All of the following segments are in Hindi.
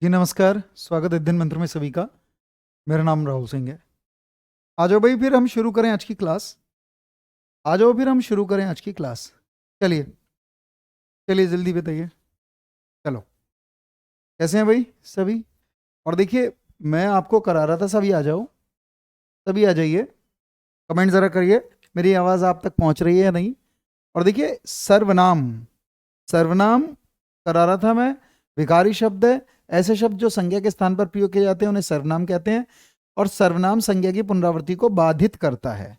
जी नमस्कार, स्वागत है अध्ययन मंत्र में सभी का। मेरा नाम राहुल सिंह है। आ जाओ भाई, फिर हम शुरू करें आज की क्लास। आ जाओ फिर हम शुरू करें आज की क्लास। चलिए चलिए जल्दी बताइए। चलो, कैसे हैं भाई सभी? और देखिए, मैं आपको करा रहा था सभी आ जाओ, सभी आ जाइए। कमेंट ज़रा करिए मेरी आवाज़ आप तक पहुंच रही है या नहीं। और देखिए, सर्वनाम, सर्वनाम करा रहा था मैं। विकारी शब्द है, ऐसे शब्द जो संज्ञा के स्थान पर प्रयोग किए जाते हैं उन्हें सर्वनाम कहते हैं। और सर्वनाम संज्ञा की पुनरावृत्ति को बाधित करता है।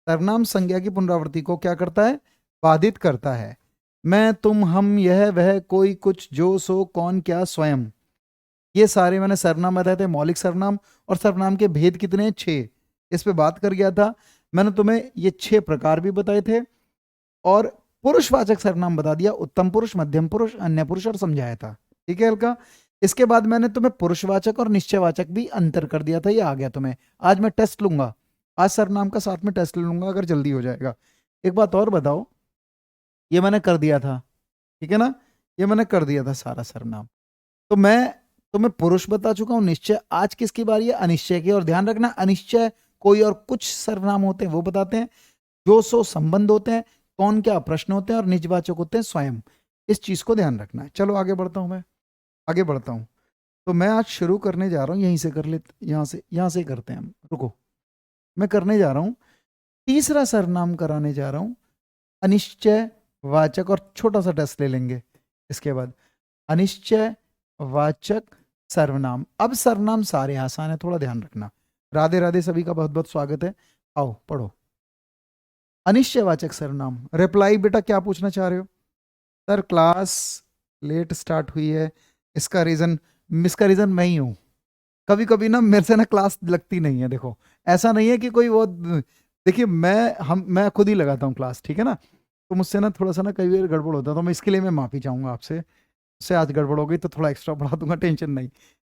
सर्वनाम संज्ञा की पुनरावृत्ति को क्या करता है? बाधित करता है। मैं, तुम, हम, यह, वह, कोई, कुछ, जो, सो, कौन, क्या, स्वयं, ये सारे मैंने सर्वनाम बताए थे, मौलिक सर्वनाम। और सर्वनाम के भेद कितने हैं? 6। इस पे बात कर गया था। मैंने तुम्हें ये 6 प्रकार भी बताए थे। और पुरुषवाचक सर्वनाम बता दिया, उत्तम पुरुष, मध्यम पुरुष, अन्य पुरुष, और समझाया था। ठीक है हल्का। इसके बाद मैंने तुम्हें पुरुषवाचक और निश्चयवाचक भी अंतर कर दिया था, ये आ गया तुम्हें। आज मैं टेस्ट लूंगा, आज सर्वनाम का साथ में टेस्ट लूंगा अगर जल्दी हो जाएगा। एक बात और बताओ, ये मैंने कर दिया था, ठीक है ना? ये मैंने कर दिया था सारा सर्वनाम। तो मैं तुम्हें पुरुष बता चुका हूं, निश्चय। आज किसकी बारी है? अनिश्चय की। और ध्यान रखना, अनिश्चय कोई और कुछ सर्वनाम होते हैं वो बताते हैं, जो सो संबंध होते हैं, कौन क्या प्रश्न होते हैं, और निजवाचक होते हैं स्वयं। इस चीज को ध्यान रखना है। चलो आगे बढ़ता हूं मैं, आगे बढ़ता हूं। तो मैं आज शुरू करने जा रहा हूं, यहीं से कर ले, यहां से ही करते हैं हम। रुको, मैं करने जा रहा हूं, तीसरा सर्वनाम कराने जा रहा हूं, अनिश्चय वाचक। और छोटा सा टेस्ट ले लेंगे इसके बाद। अनिश्चय वाचक सर्वनाम। अब सर्वनाम सारे आसान है, थोड़ा ध्यान रखना। राधे राधे, सभी का बहुत बहुत स्वागत है। आओ पढ़ो। अनिश्चयवाचक सर्वनाम। रिप्लाई बेटा, क्या पूछना चाह रहे हो? सर क्लास लेट स्टार्ट हुई है, इसका रीजन मैं ही हूँ। कभी कभी ना मेरे से ना क्लास लगती नहीं है। देखो, ऐसा नहीं है कि कोई वो, देखिए मैं खुद ही लगाता हूँ क्लास, ठीक है ना? तो मुझसे ना थोड़ा सा ना कई बार गड़बड़ होता है, तो मैं इसके लिए मैं माफी चाहूंगा आपसे। उससे आज गड़बड़ हो गई तो थोड़ा एक्स्ट्रा बढ़ा दूंगा, टेंशन नहीं।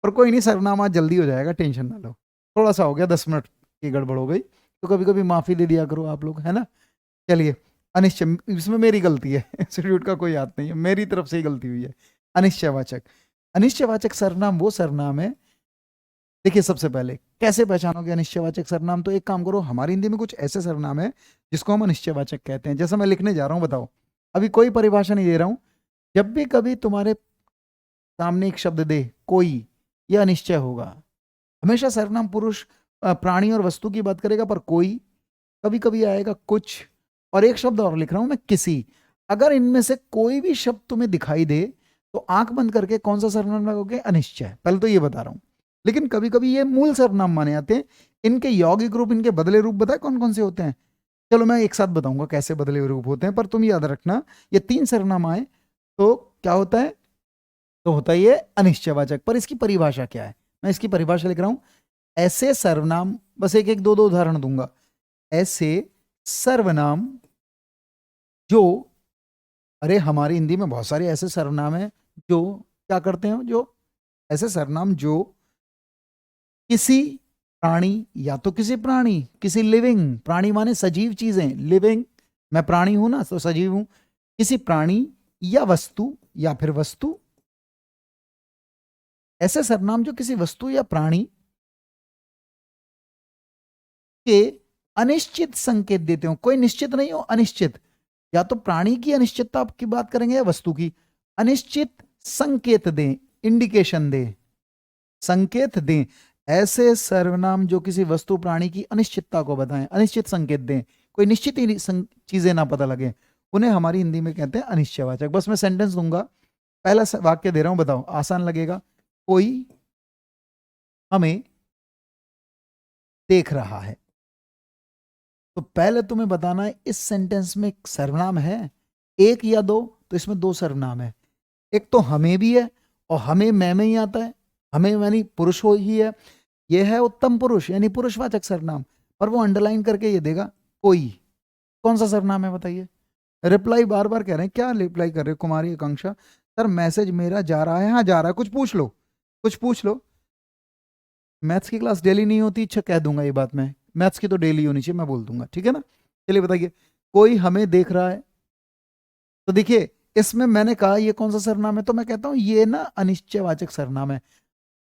पर कोई नहीं, सर्वनाम आज जल्दी हो जाएगा, टेंशन ना लो। थोड़ा सा हो गया, 10 मिनट की गड़बड़ हो गई, तो कभी कभी माफी दे दिया करो आप लोग, है ना? चलिए, अनिश्चय, इसमें मेरी गलती है, इंस्टीट्यूट का कोई हाथ नहीं है, मेरी तरफ से ही गलती हुई है। अनिश्चयवाचक। अनिश्चयवाचक सर्वनाम वो सर्वनाम है, देखिए सबसे पहले कैसे पहचानोगे अनिश्चयवाचक सर्वनाम? तो एक काम करो, हमारी हिंदी में कुछ ऐसे सर्वनाम है जिसको हम अनिश्चयवाचक कहते हैं। जैसा मैं लिखने जा रहा हूं, बताओ, अभी कोई परिभाषा नहीं दे रहा हूं। जब भी कभी तुम्हारे सामने एक शब्द दे कोई, यह अनिश्चय होगा। हमेशा सर्वनाम पुरुष, प्राणी और वस्तु की बात करेगा, पर कोई कभी कभी आएगा, कुछ, और एक शब्द और लिख रहा हूं मैं, किसी। अगर इनमें से कोई भी शब्द तुम्हें दिखाई दे तो आंख बंद करके कौन सा सर्वनाम लगोगे? अनिश्चय। पहले तो ये बता रहा हूं। लेकिन कभी कभी ये मूल सर्वनाम माने जाते हैं। इनके यौगिक रूप, इनके बदले रूप बताए कौन कौन से होते हैं? चलो मैं एक साथ बताऊंगा कैसे बदले हुए रूप होते हैं, पर तुम याद रखना, ये 3 सर्वनाम आए तो क्या होता है? तो होता ही है अनिश्चयवाचक। पर इसकी परिभाषा क्या है? मैं इसकी परिभाषा लिख रहा हूं। ऐसे सर्वनाम, बस एक एक दो दो उदाहरण दूंगा। ऐसे सर्वनाम जो, अरे हमारी हिंदी में बहुत सारे ऐसे सर्वनाम हैं जो क्या करते हैं, जो ऐसे सर्वनाम जो किसी प्राणी, या तो किसी प्राणी, किसी लिविंग, प्राणी माने सजीव चीजें, लिविंग, मैं प्राणी हूं ना तो सजीव हूं, किसी प्राणी या वस्तु, या फिर वस्तु, ऐसे सर्वनाम जो किसी वस्तु या प्राणी के अनिश्चित संकेत देते हो। कोई निश्चित नहीं हो, अनिश्चित। या तो प्राणी की अनिश्चितता की बात करेंगे या वस्तु की। अनिश्चित संकेत दें, इंडिकेशन दें, संकेत दें। ऐसे सर्वनाम जो किसी वस्तु प्राणी की अनिश्चितता को बताएं, अनिश्चित संकेत दें, कोई निश्चित ही चीजें ना पता लगे, उन्हें हमारी हिंदी में कहते हैं अनिश्चयवाचक। बस मैं सेंटेंस दूंगा, पहला वाक्य दे रहा हूं, बताओ, आसान लगेगा। कोई हमें देख रहा है। तो पहले तुम्हें बताना है इस सेंटेंस में सर्वनाम है एक या दो? तो इसमें 2 सर्वनाम है। एक तो हमें भी है, और हमें मैं में ही आता है, हमें यानी पुरुष हो ही है। यह है उत्तम पुरुष यानी पुरुषवाचक सर्वनाम, पर वो अंडरलाइन करके ये देगा कोई। कौन सा सर्वनाम है बताइए? रिप्लाई बार बार कह रहे हैं, क्या रिप्लाई कर रहे हो? कुमारी आकांक्षा, सर मैसेज मेरा जा रहा है। हाँ जा रहा है, कुछ पूछ लो, कुछ पूछ लो। मैथ्स की क्लास डेली नहीं होती, अच्छा कह दूंगा ये बात मैं, मैथ्स की तो डेली होनी चाहिए, मैं बोल दूंगा, ठीक है ना? चलिए बताइए, कोई हमें देख रहा है। तो देखिए, इसमें मैंने कहा ये कौन सा सर्वनाम है, तो मैं कहता हूं ये ना अनिश्चयवाचक सर्वनाम है।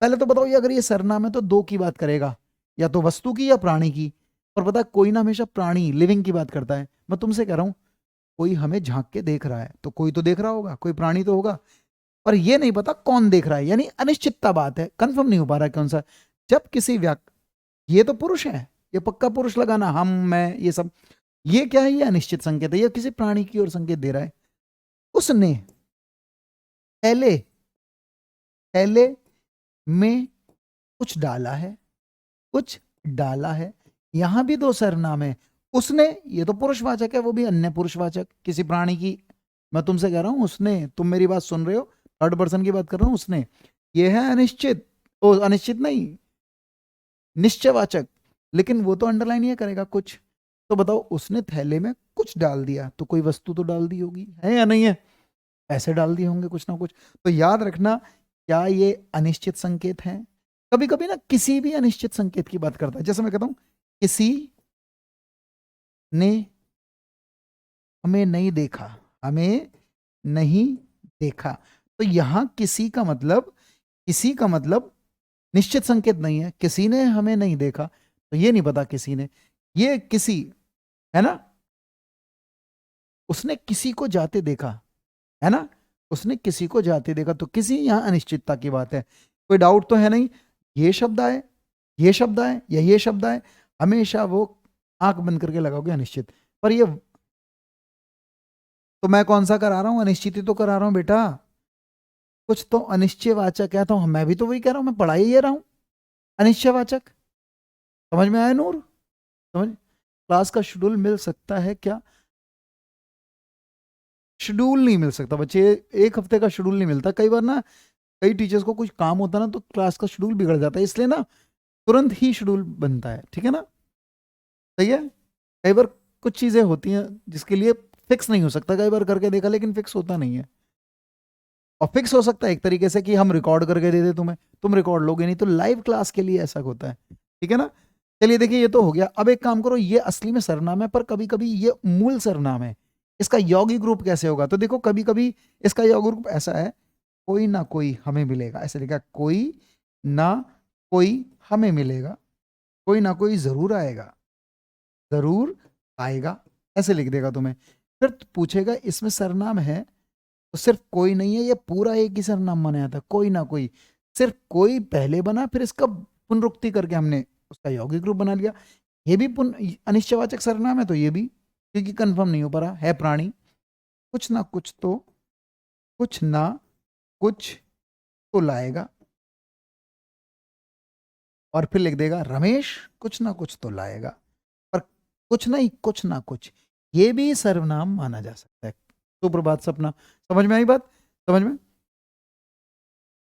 पहले तो बताओ ये अगर ये सर्वनाम है तो दो की बात करेगा, या तो वस्तु की या प्राणी की। और पता है कोई ना हमेशा प्राणी लिविंग की बात करता है। मैं तुमसे कह रहा हूं कोई हमें झांक के देख रहा है तो कोई तो देख रहा होगा, कोई प्राणी तो होगा, पर ये नहीं पता कौन देख रहा है, यानी अनिश्चितता बात है, कंफर्म नहीं हो पा रहा कौन सा। जब किसी व्यक्ति, ये तो पुरुष है, ये पक्का पुरुष लगाना, हम मैं ये सब, ये क्या है, ये अनिश्चित संकेत है, ये किसी प्राणी की ओर संकेत दे रहा है। उसने थैले थैले में कुछ डाला है, कुछ डाला है। यहां भी दो सर्वनाम है। उसने, ये तो पुरुषवाचक है, वो भी अन्य पुरुषवाचक किसी प्राणी की। मैं तुमसे कह रहा हूं उसने, तुम मेरी बात सुन रहे हो, थर्ड पर्सन की बात कर रहा हूं, उसने। ये है अनिश्चित, ओ अनिश्चित नहीं, निश्चयवाचक, लेकिन वो तो अंडरलाइन ये करेगा कुछ। तो बताओ उसने थैले में कुछ डाल दिया, तो कोई वस्तु तो डाल दी होगी, है या नहीं है? ऐसे डाल दिए होंगे कुछ ना कुछ। तो याद रखना, क्या ये अनिश्चित संकेत है? कभी कभी ना किसी भी अनिश्चित संकेत की बात करता है। जैसे मैं कहता हूं किसी ने हमें नहीं देखा, हमें नहीं देखा, तो यहां किसी का मतलब, किसी का मतलब निश्चित संकेत नहीं है। किसी ने हमें नहीं देखा, तो ये नहीं पता किसी ने, ये किसी है ना। उसने किसी को जाते देखा, है ना, उसने किसी को जाते देखा, तो किसी यहां अनिश्चितता की बात है। कोई डाउट तो है नहीं, ये शब्द आए, ये शब्द आए, या ये शब्द आए, हमेशा वो आंख बंद करके लगाओगे अनिश्चित। पर ये तो मैं कौन सा करा रहा हूं, अनिश्चित ही तो करा रहा हूं बेटा। कुछ तो अनिश्चयवाचक है, तो मैं भी तो वही कह रहा हूं, मैं पढ़ा ही ये रहा हूं, अनिश्चयवाचक। समझ में आया नूर? समझ? क्लास का शेड्यूल मिल सकता है क्या? शेड्यूल नहीं मिल सकता बच्चे, एक हफ्ते का शेड्यूल नहीं मिलता। कई बार ना कई टीचर्स को कुछ काम होता है ना, तो क्लास का शेड्यूल बिगड़ जाता है, इसलिए ना तुरंत ही शेड्यूल बनता है, ठीक है ना? सही है। कई बार कुछ चीजें होती हैं जिसके लिए फिक्स नहीं हो सकता, कई बार करके देखा लेकिन फिक्स होता नहीं है। और फिक्स हो सकता है एक तरीके से कि हम रिकॉर्ड करके दे दे तुम्हें, तुम रिकॉर्ड लोगे नहीं, तो लाइव क्लास के लिए ऐसा होता है, ठीक है ना? चलिए देखिए ये तो हो गया। अब एक काम करो, ये असली में सर्वनाम है, पर कभी कभी ये मूल सर्वनाम है। इसका यौगिक रूप कैसे होगा? तो देखो कभी कभी इसका यौगिक रूप ऐसा है, कोई ना कोई हमें मिलेगा, ऐसे लिखा, कोई ना कोई हमें मिलेगा, कोई ना कोई जरूर आएगा, जरूर आएगा, ऐसे लिख देगा तुम्हें। फिर पूछेगा इसमें सर्वनाम है, तो सिर्फ कोई नहीं है, ये पूरा एक ही सर्वनाम माना जाता है, कोई ना कोई। सिर्फ कोई पहले बना, फिर इसका पुनरुक्ति करके हमने उसका यौगिक रूप बना लिया। ये भी अनिश्चयवाचक सर्वनाम है, तो ये भी, क्योंकि कंफर्म नहीं हो पा रहा है प्राणी, कुछ ना कुछ तो, कुछ ना कुछ तो लाएगा। और फिर लिख देगा रमेश कुछ ना कुछ तो लाएगा, पर कुछ नहीं, कुछ ना कुछ, ये भी सर्वनाम माना जा सकता है। सुप्रभात सपना, समझ में आई बात? समझ में?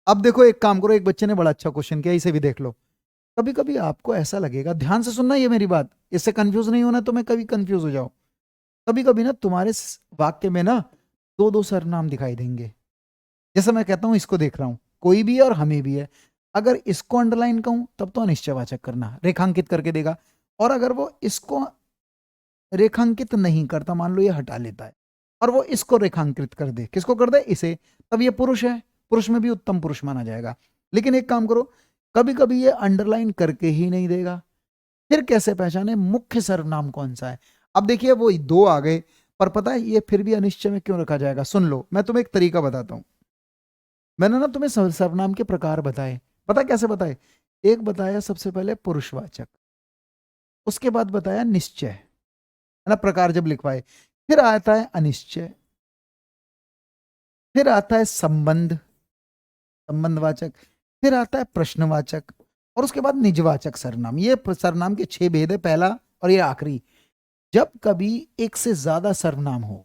अब देखो एक काम करो, एक बच्चे ने बड़ा अच्छा क्वेश्चन किया, इसे भी देख लो। कभी कभी आपको ऐसा लगेगा, ध्यान से सुनना ये मेरी बात, इससे कंफ्यूज नहीं होना, तो मैं कभी कंफ्यूज हो जाओ। कभी कभी ना तुम्हारे वाक्य में ना दो दो सर्वनाम दिखाई देंगे। जैसे मैं कहता हूं इसको देख रहा हूं, कोई भी है और हमें भी है। अगर इसको अंडरलाइन कहूं तब तो अनिश्चयवाचक करना, रेखांकित करके देगा। और अगर वो इसको रेखांकित नहीं करता, मान लो ये हटा लेता है, और वो इसको रेखांकित कर दे, किसको कर दे, इसे, तब ये पुरुष है, पुरुष में भी उत्तम पुरुष माना जाएगा। लेकिन एक काम करो, कभी कभी ये अंडरलाइन करके ही नहीं देगा, फिर कैसे पहचाने मुख्य सर्वनाम कौन सा है? अब देखिए वो दो आ गए, पर पता है ये फिर भी अनिश्चय में क्यों रखा जाएगा? सुन लो, मैं तुम्हें एक तरीका बताता हूं। मैंने ना तुम्हें सर्वनाम के प्रकार बताए, पता कैसे बताए? एक बताया सबसे पहले पुरुषवाचक, उसके बाद बताया निश्चय, है ना, प्रकार जब लिखवाए। फिर आता है अनिश्चय, फिर आता है संबंध, संबंधवाचक, फिर आता है प्रश्नवाचक, और उसके बाद निजवाचक सर्वनाम। ये सर्वनाम के 6 भेद है, पहला और ये आखिरी। जब कभी एक से ज्यादा सर्वनाम हो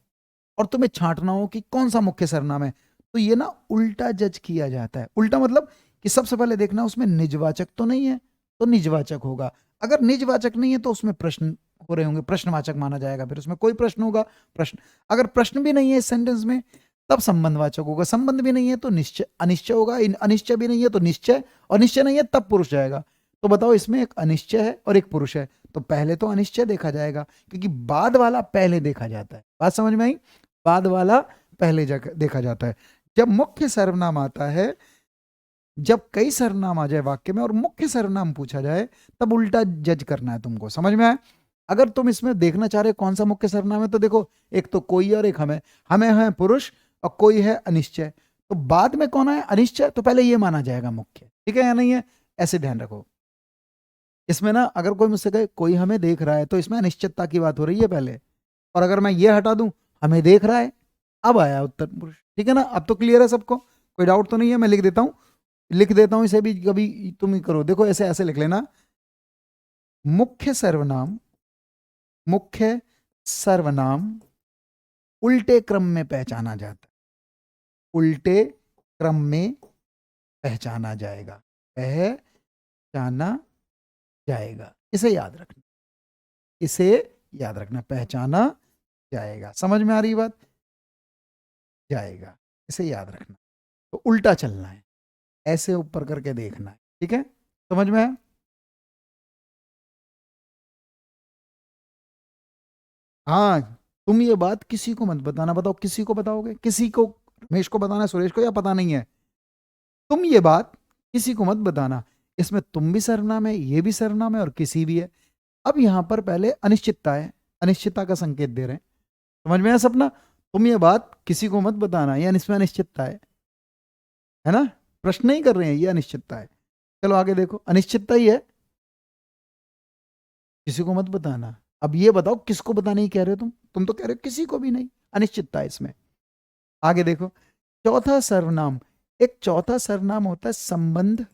और तुम्हें छांटना हो कि कौन सा मुख्य सर्वनाम है, तो ये ना उल्टा जज किया जाता है। उल्टा मतलब कि सबसे पहले देखना उसमें निजवाचक तो नहीं है, तो निजवाचक होगा। अगर निजवाचक नहीं है तो उसमें प्रश्न हो रहे होंगे, प्रश्नवाचक माना जाएगा, फिर उसमें कोई प्रश्न होगा, प्रश्न। अगर प्रश्न भी नहीं है इस सेंटेंस में, तब संबंधवाचक होगा। संबंध भी नहीं है तो निश्चय, अनिश्चय होगा। अनिश्चय भी नहीं है तो निश्चय, और निश्चय नहीं है तब पुरुष जाएगा। तो बताओ इसमें एक अनिश्चय है और एक पुरुष है, तो पहले तो अनिश्चय देखा जाएगा, क्योंकि बाद वाला पहले देखा जाता है। बात समझ में आई? बाद वाला पहले जगह देखा जाता है। जब मुख्य सर्वनाम आता है, जब कई सर्वनाम आ जाए वाक्य में और मुख्य सर्वनाम पूछा जाए, तब उल्टा जज करना है तुमको। समझ में आया? अगर तुम इसमें देखना चाह रहे हो कौन सा मुख्य सर्वनाम है, तो देखो एक तो कोई और एक हमें। हमें है पुरुष और कोई है अनिश्चय, तो बाद में कौन है अनिश्चय, तो पहले ये माना जाएगा मुख्य। ठीक है या नहीं है? ऐसे ध्यान रखो। इसमें ना अगर कोई मुझसे कहे कोई हमें देख रहा है, तो इसमें अनिश्चितता की बात हो रही है पहले। और अगर मैं ये हटा दूं हमें देख रहा है, अब आया उत्तर पुरुष। ठीक है ना? अब तो क्लियर है सबको, कोई डाउट तो नहीं है? मैं लिख देता हूं इसे भी, कभी तुम ही करो। देखो ऐसे ऐसे लिख लेना, मुख्य सर्वनाम, मुख्य सर्वनाम उल्टे क्रम में पहचाना जाता है, उल्टे क्रम में पहचाना जाएगा, पहचाना जाएगा। इसे याद रखना, इसे याद रखना, पहचाना जाएगा। समझ में आ रही बात? जाएगा, इसे याद रखना। तो उल्टा चलना है, ऐसे ऊपर करके देखना है। ठीक है? समझ में आया? हाँ, तुम ये बात किसी को मत बताना। बताओ किसी को बताओगे? किसी को, रमेश को बताना है, सुरेश को, या पता नहीं है? तुम ये बात किसी को मत बताना। इसमें तुम भी सर्वनाम है, ये भी सर्वनाम है और किसी भी है। अब यहां पर पहले अनिश्चितता है, अनिश्चितता का संकेत दे रहे हैं। समझ में आया सपना? तुम ये बात किसी को मत बताना, ये इसमें अनिश्चितता है ना? प्रश्न नहीं कर रहे हैं, ये अनिश्चितता है। चलो आगे देखो, अनिश्चितता ही है, किसी को मत बताना। अब ये बताओ किसको बताने ही कह रहे हो तुम तो कह रहे हो किसी को भी नहीं, अनिश्चितता है इसमें। आगे देखो, चौथा सर्वनाम, एक चौथा सर्वनाम होता है संबंध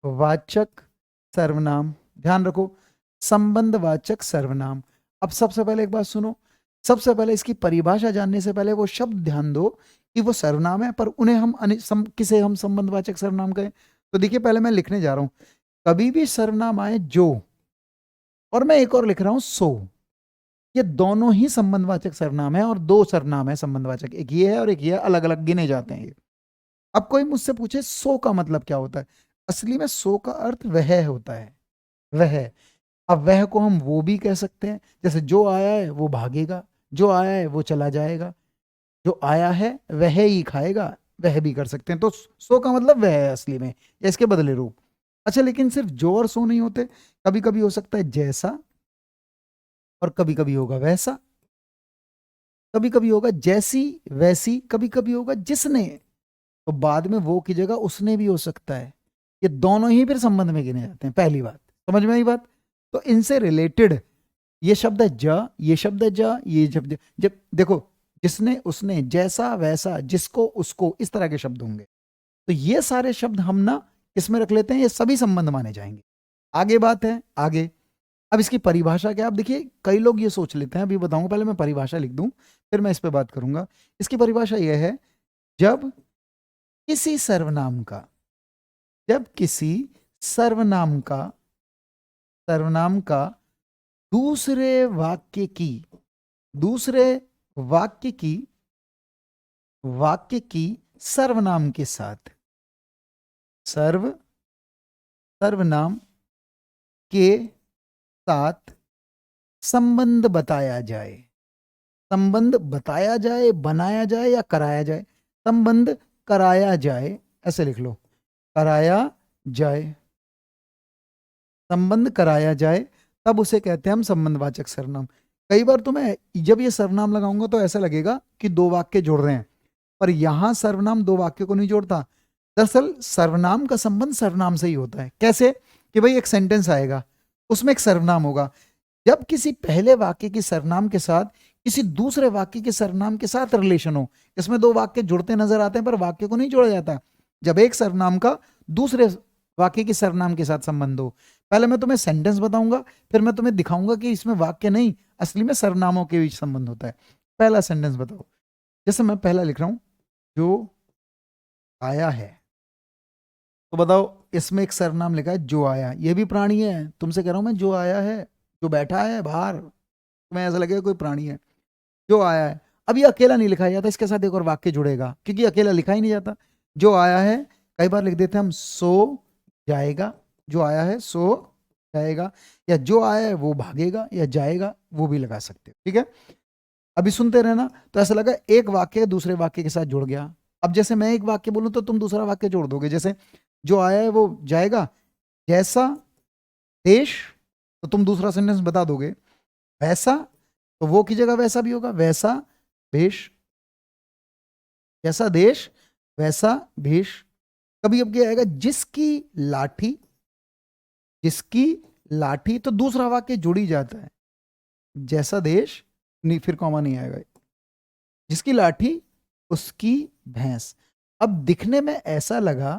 वाचक सर्वनाम। ध्यान रखो, संबंध वाचक सर्वनाम। अब सबसे पहले एक बात सुनो, सबसे पहले इसकी परिभाषा जानने से पहले वो शब्द ध्यान दो कि वो सर्वनाम है, पर उन्हें किसे हम संबंधवाचक सर्वनाम कहें। तो देखिए पहले मैं लिखने जा रहा हूं, कभी भी सर्वनाम आए जो, और मैं एक और लिख रहा हूं सो, ये दोनों ही संबंधवाचक सर्वनाम है। और दो सर्वनाम है संबंधवाचक, एक ये है और एक ये है, अलग अलग गिने जाते हैं ये। अब कोई मुझसे पूछे सो का मतलब क्या होता है, असली में सो का अर्थ वह होता है, वह। अब वह को हम वो भी कह सकते हैं, जैसे जो आया है वो भागेगा, जो आया है वो चला जाएगा, जो आया है वह ही खाएगा, वह भी कर सकते हैं। तो सो का मतलब वह है असली में, या इसके बदले रूप। अच्छा, लेकिन सिर्फ जो और सो नहीं होते, कभी कभी हो सकता है जैसा, और कभी कभी होगा वैसा, कभी कभी होगा जैसी वैसी, कभी कभी होगा जिसने, तो बाद में वो की जगह उसने भी हो सकता है। ये दोनों ही फिर संबंध में गिने जाते हैं। पहली बात समझ में आई बात? तो इनसे रिलेटेड ये शब्द है जा, ये शब्द है जा, ये शब्द, जब देखो जिसने उसने जैसा वैसा जिसको उसको, इस तरह के शब्द होंगे। तो ये सारे शब्द हम ना इसमें रख लेते हैं, ये सभी संबंध माने जाएंगे। आगे बात है, आगे अब इसकी परिभाषा क्या? आप देखिए कई लोग ये सोच लेते हैं, अभी बताऊंगा, पहले मैं परिभाषा लिख दूं फिर मैं इस पर बात करूंगा। इसकी परिभाषा यह है, जब किसी सर्वनाम का, जब किसी सर्वनाम का, सर्वनाम का दूसरे वाक्य की, दूसरे वाक्य की, वाक्य की सर्वनाम के साथ, सर्वनाम के साथ संबंध बताया जाए, संबंध बताया जाए, बनाया जाए या कराया जाए, संबंध कराया जाए, ऐसे लिख लो, कराया जाए, संबंध कराया जाए, तब उसे कहते हैं हम संबंधवाचक सर्वनाम। कई बार तो मैं जब ये सर्वनाम लगाऊंगा तो ऐसा लगेगा कि दो वाक्य जोड़ रहे हैं, पर यहां सर्वनाम दो वाक्य को नहीं जोड़ता। दरअसल सर्वनाम का संबंध सर्वनाम से ही होता है। कैसे? कि भाई एक सेंटेंस आएगा, उसमें एक सर्वनाम होगा, जब किसी पहले वाक्य की सर्वनाम के साथ किसी दूसरे वाक्य के सर्वनाम के साथ रिलेशन हो, इसमें दो वाक्य जुड़ते नजर आते हैं पर वाक्य को नहीं जोड़ा जाता। जब एक सर्वनाम का दूसरे वाक्य के सर्वनाम के साथ संबंध हो, पहले मैं तुम्हें सेंटेंस बताऊंगा, फिर मैं तुम्हें दिखाऊंगा कि इसमें वाक्य नहीं, असली में सर्वनामों के बीच संबंध होता है। पहला सेंटेंस बताओ, जैसे मैं पहला लिख रहा हूं, जो आया है, तो बताओ इसमें एक सर्वनाम लिखा है जो आया, ये भी प्राणी है। तुमसे कह रहा हूं मैं, जो आया है, जो बैठा है बाहर, तुम्हें ऐसा लगेगा कोई प्राणी है। जो आया है, अब ये अकेला नहीं लिखा जाता, इसके साथ एक और वाक्य जुड़ेगा, क्योंकि अकेला लिखा ही नहीं जाता। जो आया है कई बार लिख देते हैं हम सो जाएगा, जो आया है सो जाएगा, या जो आया है वो भागेगा या जाएगा, वो भी लगा सकते हो। ठीक है? अभी सुनते रहना, तो ऐसा लगा एक वाक्य दूसरे वाक्य के साथ जुड़ गया। अब जैसे मैं एक वाक्य बोलूं तो तुम दूसरा वाक्य जोड़ दोगे, जैसे जो आया है वो जाएगा, जैसा देश, तो तुम दूसरा सेंटेंस बता दोगे, वैसा, तो वो की जगह वैसा भी होगा, वैसा भेष, जैसा देश वैसा भेष। कभी अब क्या आएगा, जिसकी लाठी, जिसकी लाठी, तो दूसरा वाक्य जुड़ ही जाता है, जैसा देश, नहीं फिर कॉमा नहीं आएगा, जिसकी लाठी उसकी भैंस। अब दिखने में ऐसा लगा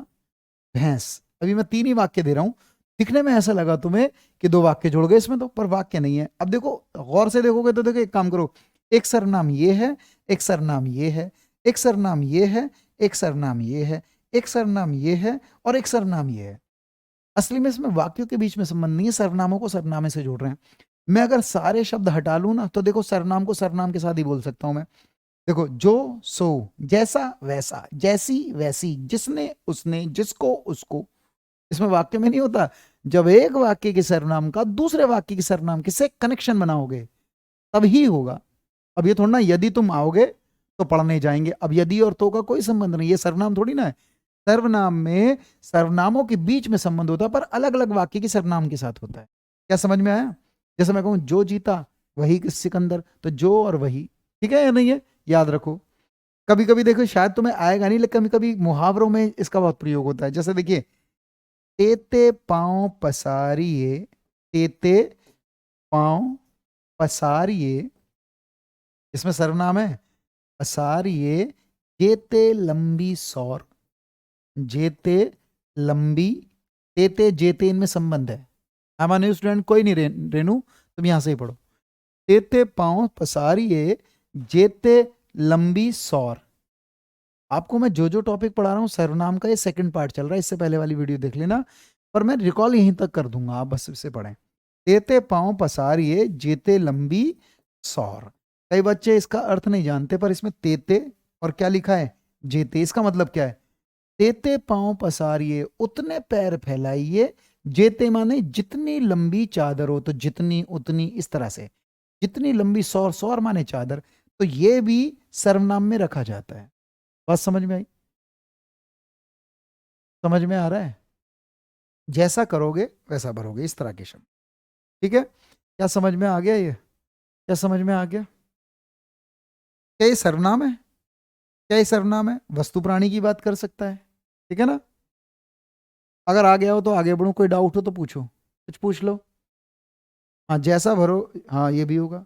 भैंस, अभी मैं 3 ही वाक्य दे रहा हूं, दिखने में ऐसा लगा तुम्हें कि 2 वाक्य जुड़ गए इसमें, तो पर वाक्य नहीं है। अब देखो गौर से देखोगे तो देखो, एक काम करो, एक सरनाम ये है, एक सरनाम ये है, एक सरनाम ये है, एक सरनाम ये है, एक सरनाम ये है, और एक सरनाम ये है। असली में इसमें वाक्यों के बीच में संबंध नहीं है, सरनामों को सरनामे से जोड़ रहे हैं। मैं अगर सारे शब्द हटा लूं ना, तो देखो सरनाम को सरनाम के साथ ही बोल सकता हूं मैं। देखो, जो सो, जैसा वैसा, जैसी वैसी, जिसने उसने, जिसको उसको, इसमें वाक्य में नहीं होता। जब एक वाक्य के सरनाम का दूसरे वाक्य के सरनाम के से कनेक्शन बनाओगे तब ही होगा। अब ये थोड़ा ना यदि तुम आओगे तो पढ़ने जाएंगे, अब यदि और तो का कोई संबंध नहीं, ये सर्वनाम थोड़ी ना है। सर्वनाम में सर्वनामों के बीच में संबंध होता है, पर अलग अलग वाक्य के सर्वनाम के साथ होता है। क्या समझ में आया? जैसे मैं कहूं जो जीता वही सिकंदर, तो जो और वही, ठीक है या नहीं है, याद रखो। कभी कभी देखो शायद तुम्हें आएगा नहीं, लेकिन कभी कभी मुहावरों में इसका बहुत प्रयोग होता है। जैसे देखिए, तेते पांव पसारिए, तेते पांव पसारिए, इसमें सर्वनाम है, पसारिए, जेते लंबी सौर, जेते लंबी, तेते जेते, इनमें संबंध है। हमारे स्टूडेंट कोई नहीं, रेनू तुम यहां से ही पढ़ो। तेते पांव पसारिए, जेते लंबी सौर। आपको मैं जो जो टॉपिक पढ़ा रहा हूँ सर्वनाम का, ये सेकंड पार्ट चल रहा है, इससे पहले वाली वीडियो देख लेना, पर मैं रिकॉल यहीं तक कर दूंगा, आप बस इससे पढ़ें। तेते पांव पसारिए, जेते लंबी सौर। कई बच्चे इसका अर्थ नहीं जानते, पर इसमें तेते और क्या लिखा है, जेते, इसका मतलब क्या है, तेते पांव पसारिए, उतने पैर फैलाइए, जेते माने जितनी लंबी चादर हो, तो जितनी उतनी, इस तरह से, जितनी लंबी सौर, सौर माने चादर, तो ये भी सर्वनाम में रखा जाता है। बात समझ में आई? समझ में आ रहा है? जैसा करोगे वैसा भरोगे, इस तरह के शब्द, ठीक है? क्या समझ में आ गया? ये क्या समझ में आ गया? क्या ये सर्वनाम है? क्या ये सर्वनाम है? वस्तु प्राणी की बात कर सकता है, ठीक है ना? अगर आ गया हो तो आगे बढ़ो, कोई डाउट हो तो पूछो, कुछ पूछ लो। हाँ, जैसा भरो, हाँ ये भी होगा।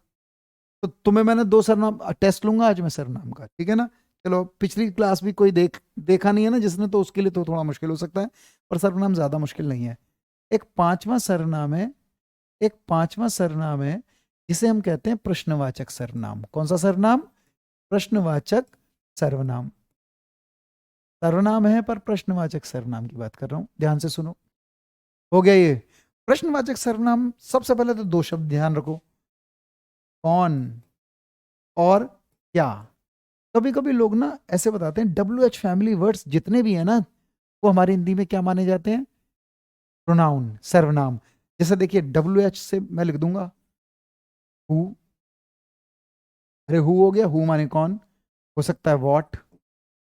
तो तुम्हें मैंने 2 सर्वनाम टेस्ट लूंगा आज मैं सर्वनाम का, ठीक है ना? चलो, पिछली क्लास भी कोई देखा नहीं है ना जिसने, तो उसके लिए तो थोड़ा मुश्किल हो सकता है, पर सर्वनाम ज्यादा मुश्किल नहीं है। एक पांचवा सर्वनाम है, एक पांचवा सर्वनाम है जिसे हम कहते हैं प्रश्नवाचक सर्वनाम। कौन सा सर्वनाम? प्रश्नवाचक सर्वनाम। सर्वनाम है पर प्रश्नवाचक सर्वनाम की बात कर रहा हूं, ध्यान से सुनो। हो गया ये प्रश्नवाचक सर्वनाम। सबसे पहले तो 2 शब्द ध्यान रखो, कौन और क्या। कभी कभी लोग ना ऐसे बताते हैं, WH फैमिली वर्ड्स जितने भी है ना, वो हमारी हिंदी में क्या माने जाते हैं? प्रोनाउन, सर्वनाम। जैसे देखिए, WH से मैं लिख दूंगा हु, अरे हु हो गया, हु माने कौन, हो सकता है वॉट,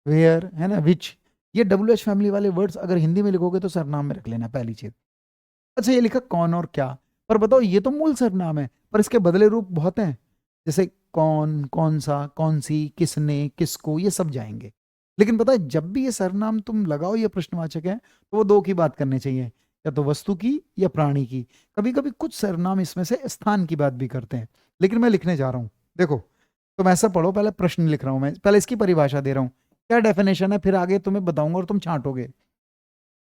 वेयर, है ना, विच। ये WH फैमिली वाले वर्ड्स अगर हिंदी में लिखोगे तो सर्वनाम में रख लेना, पहली चीज। अच्छा, ये लिखा कौन और क्या, पर बताओ ये तो मूल सर्वनाम है, पर इसके बदले रूप बहुत हैं, जैसे कौन, कौन सा, कौन सी, किसने, किसको, ये सब जाएंगे। लेकिन पता है, जब भी ये सर्वनाम तुम लगाओ, ये प्रश्नवाचक है, तो वो 2 की बात करनी चाहिए, या तो वस्तु की या प्राणी की। कभी कभी कुछ सर्वनाम इसमें से स्थान की बात भी करते हैं, लेकिन मैं लिखने जा रहा हूं। देखो, तुम ऐसा पढ़ो, पहले प्रश्न लिख रहा हूं मैं, पहले इसकी परिभाषा दे रहा हूं, क्या डेफिनेशन है, फिर आगे तुम्हें बताऊंगा और तुम छांटोगे।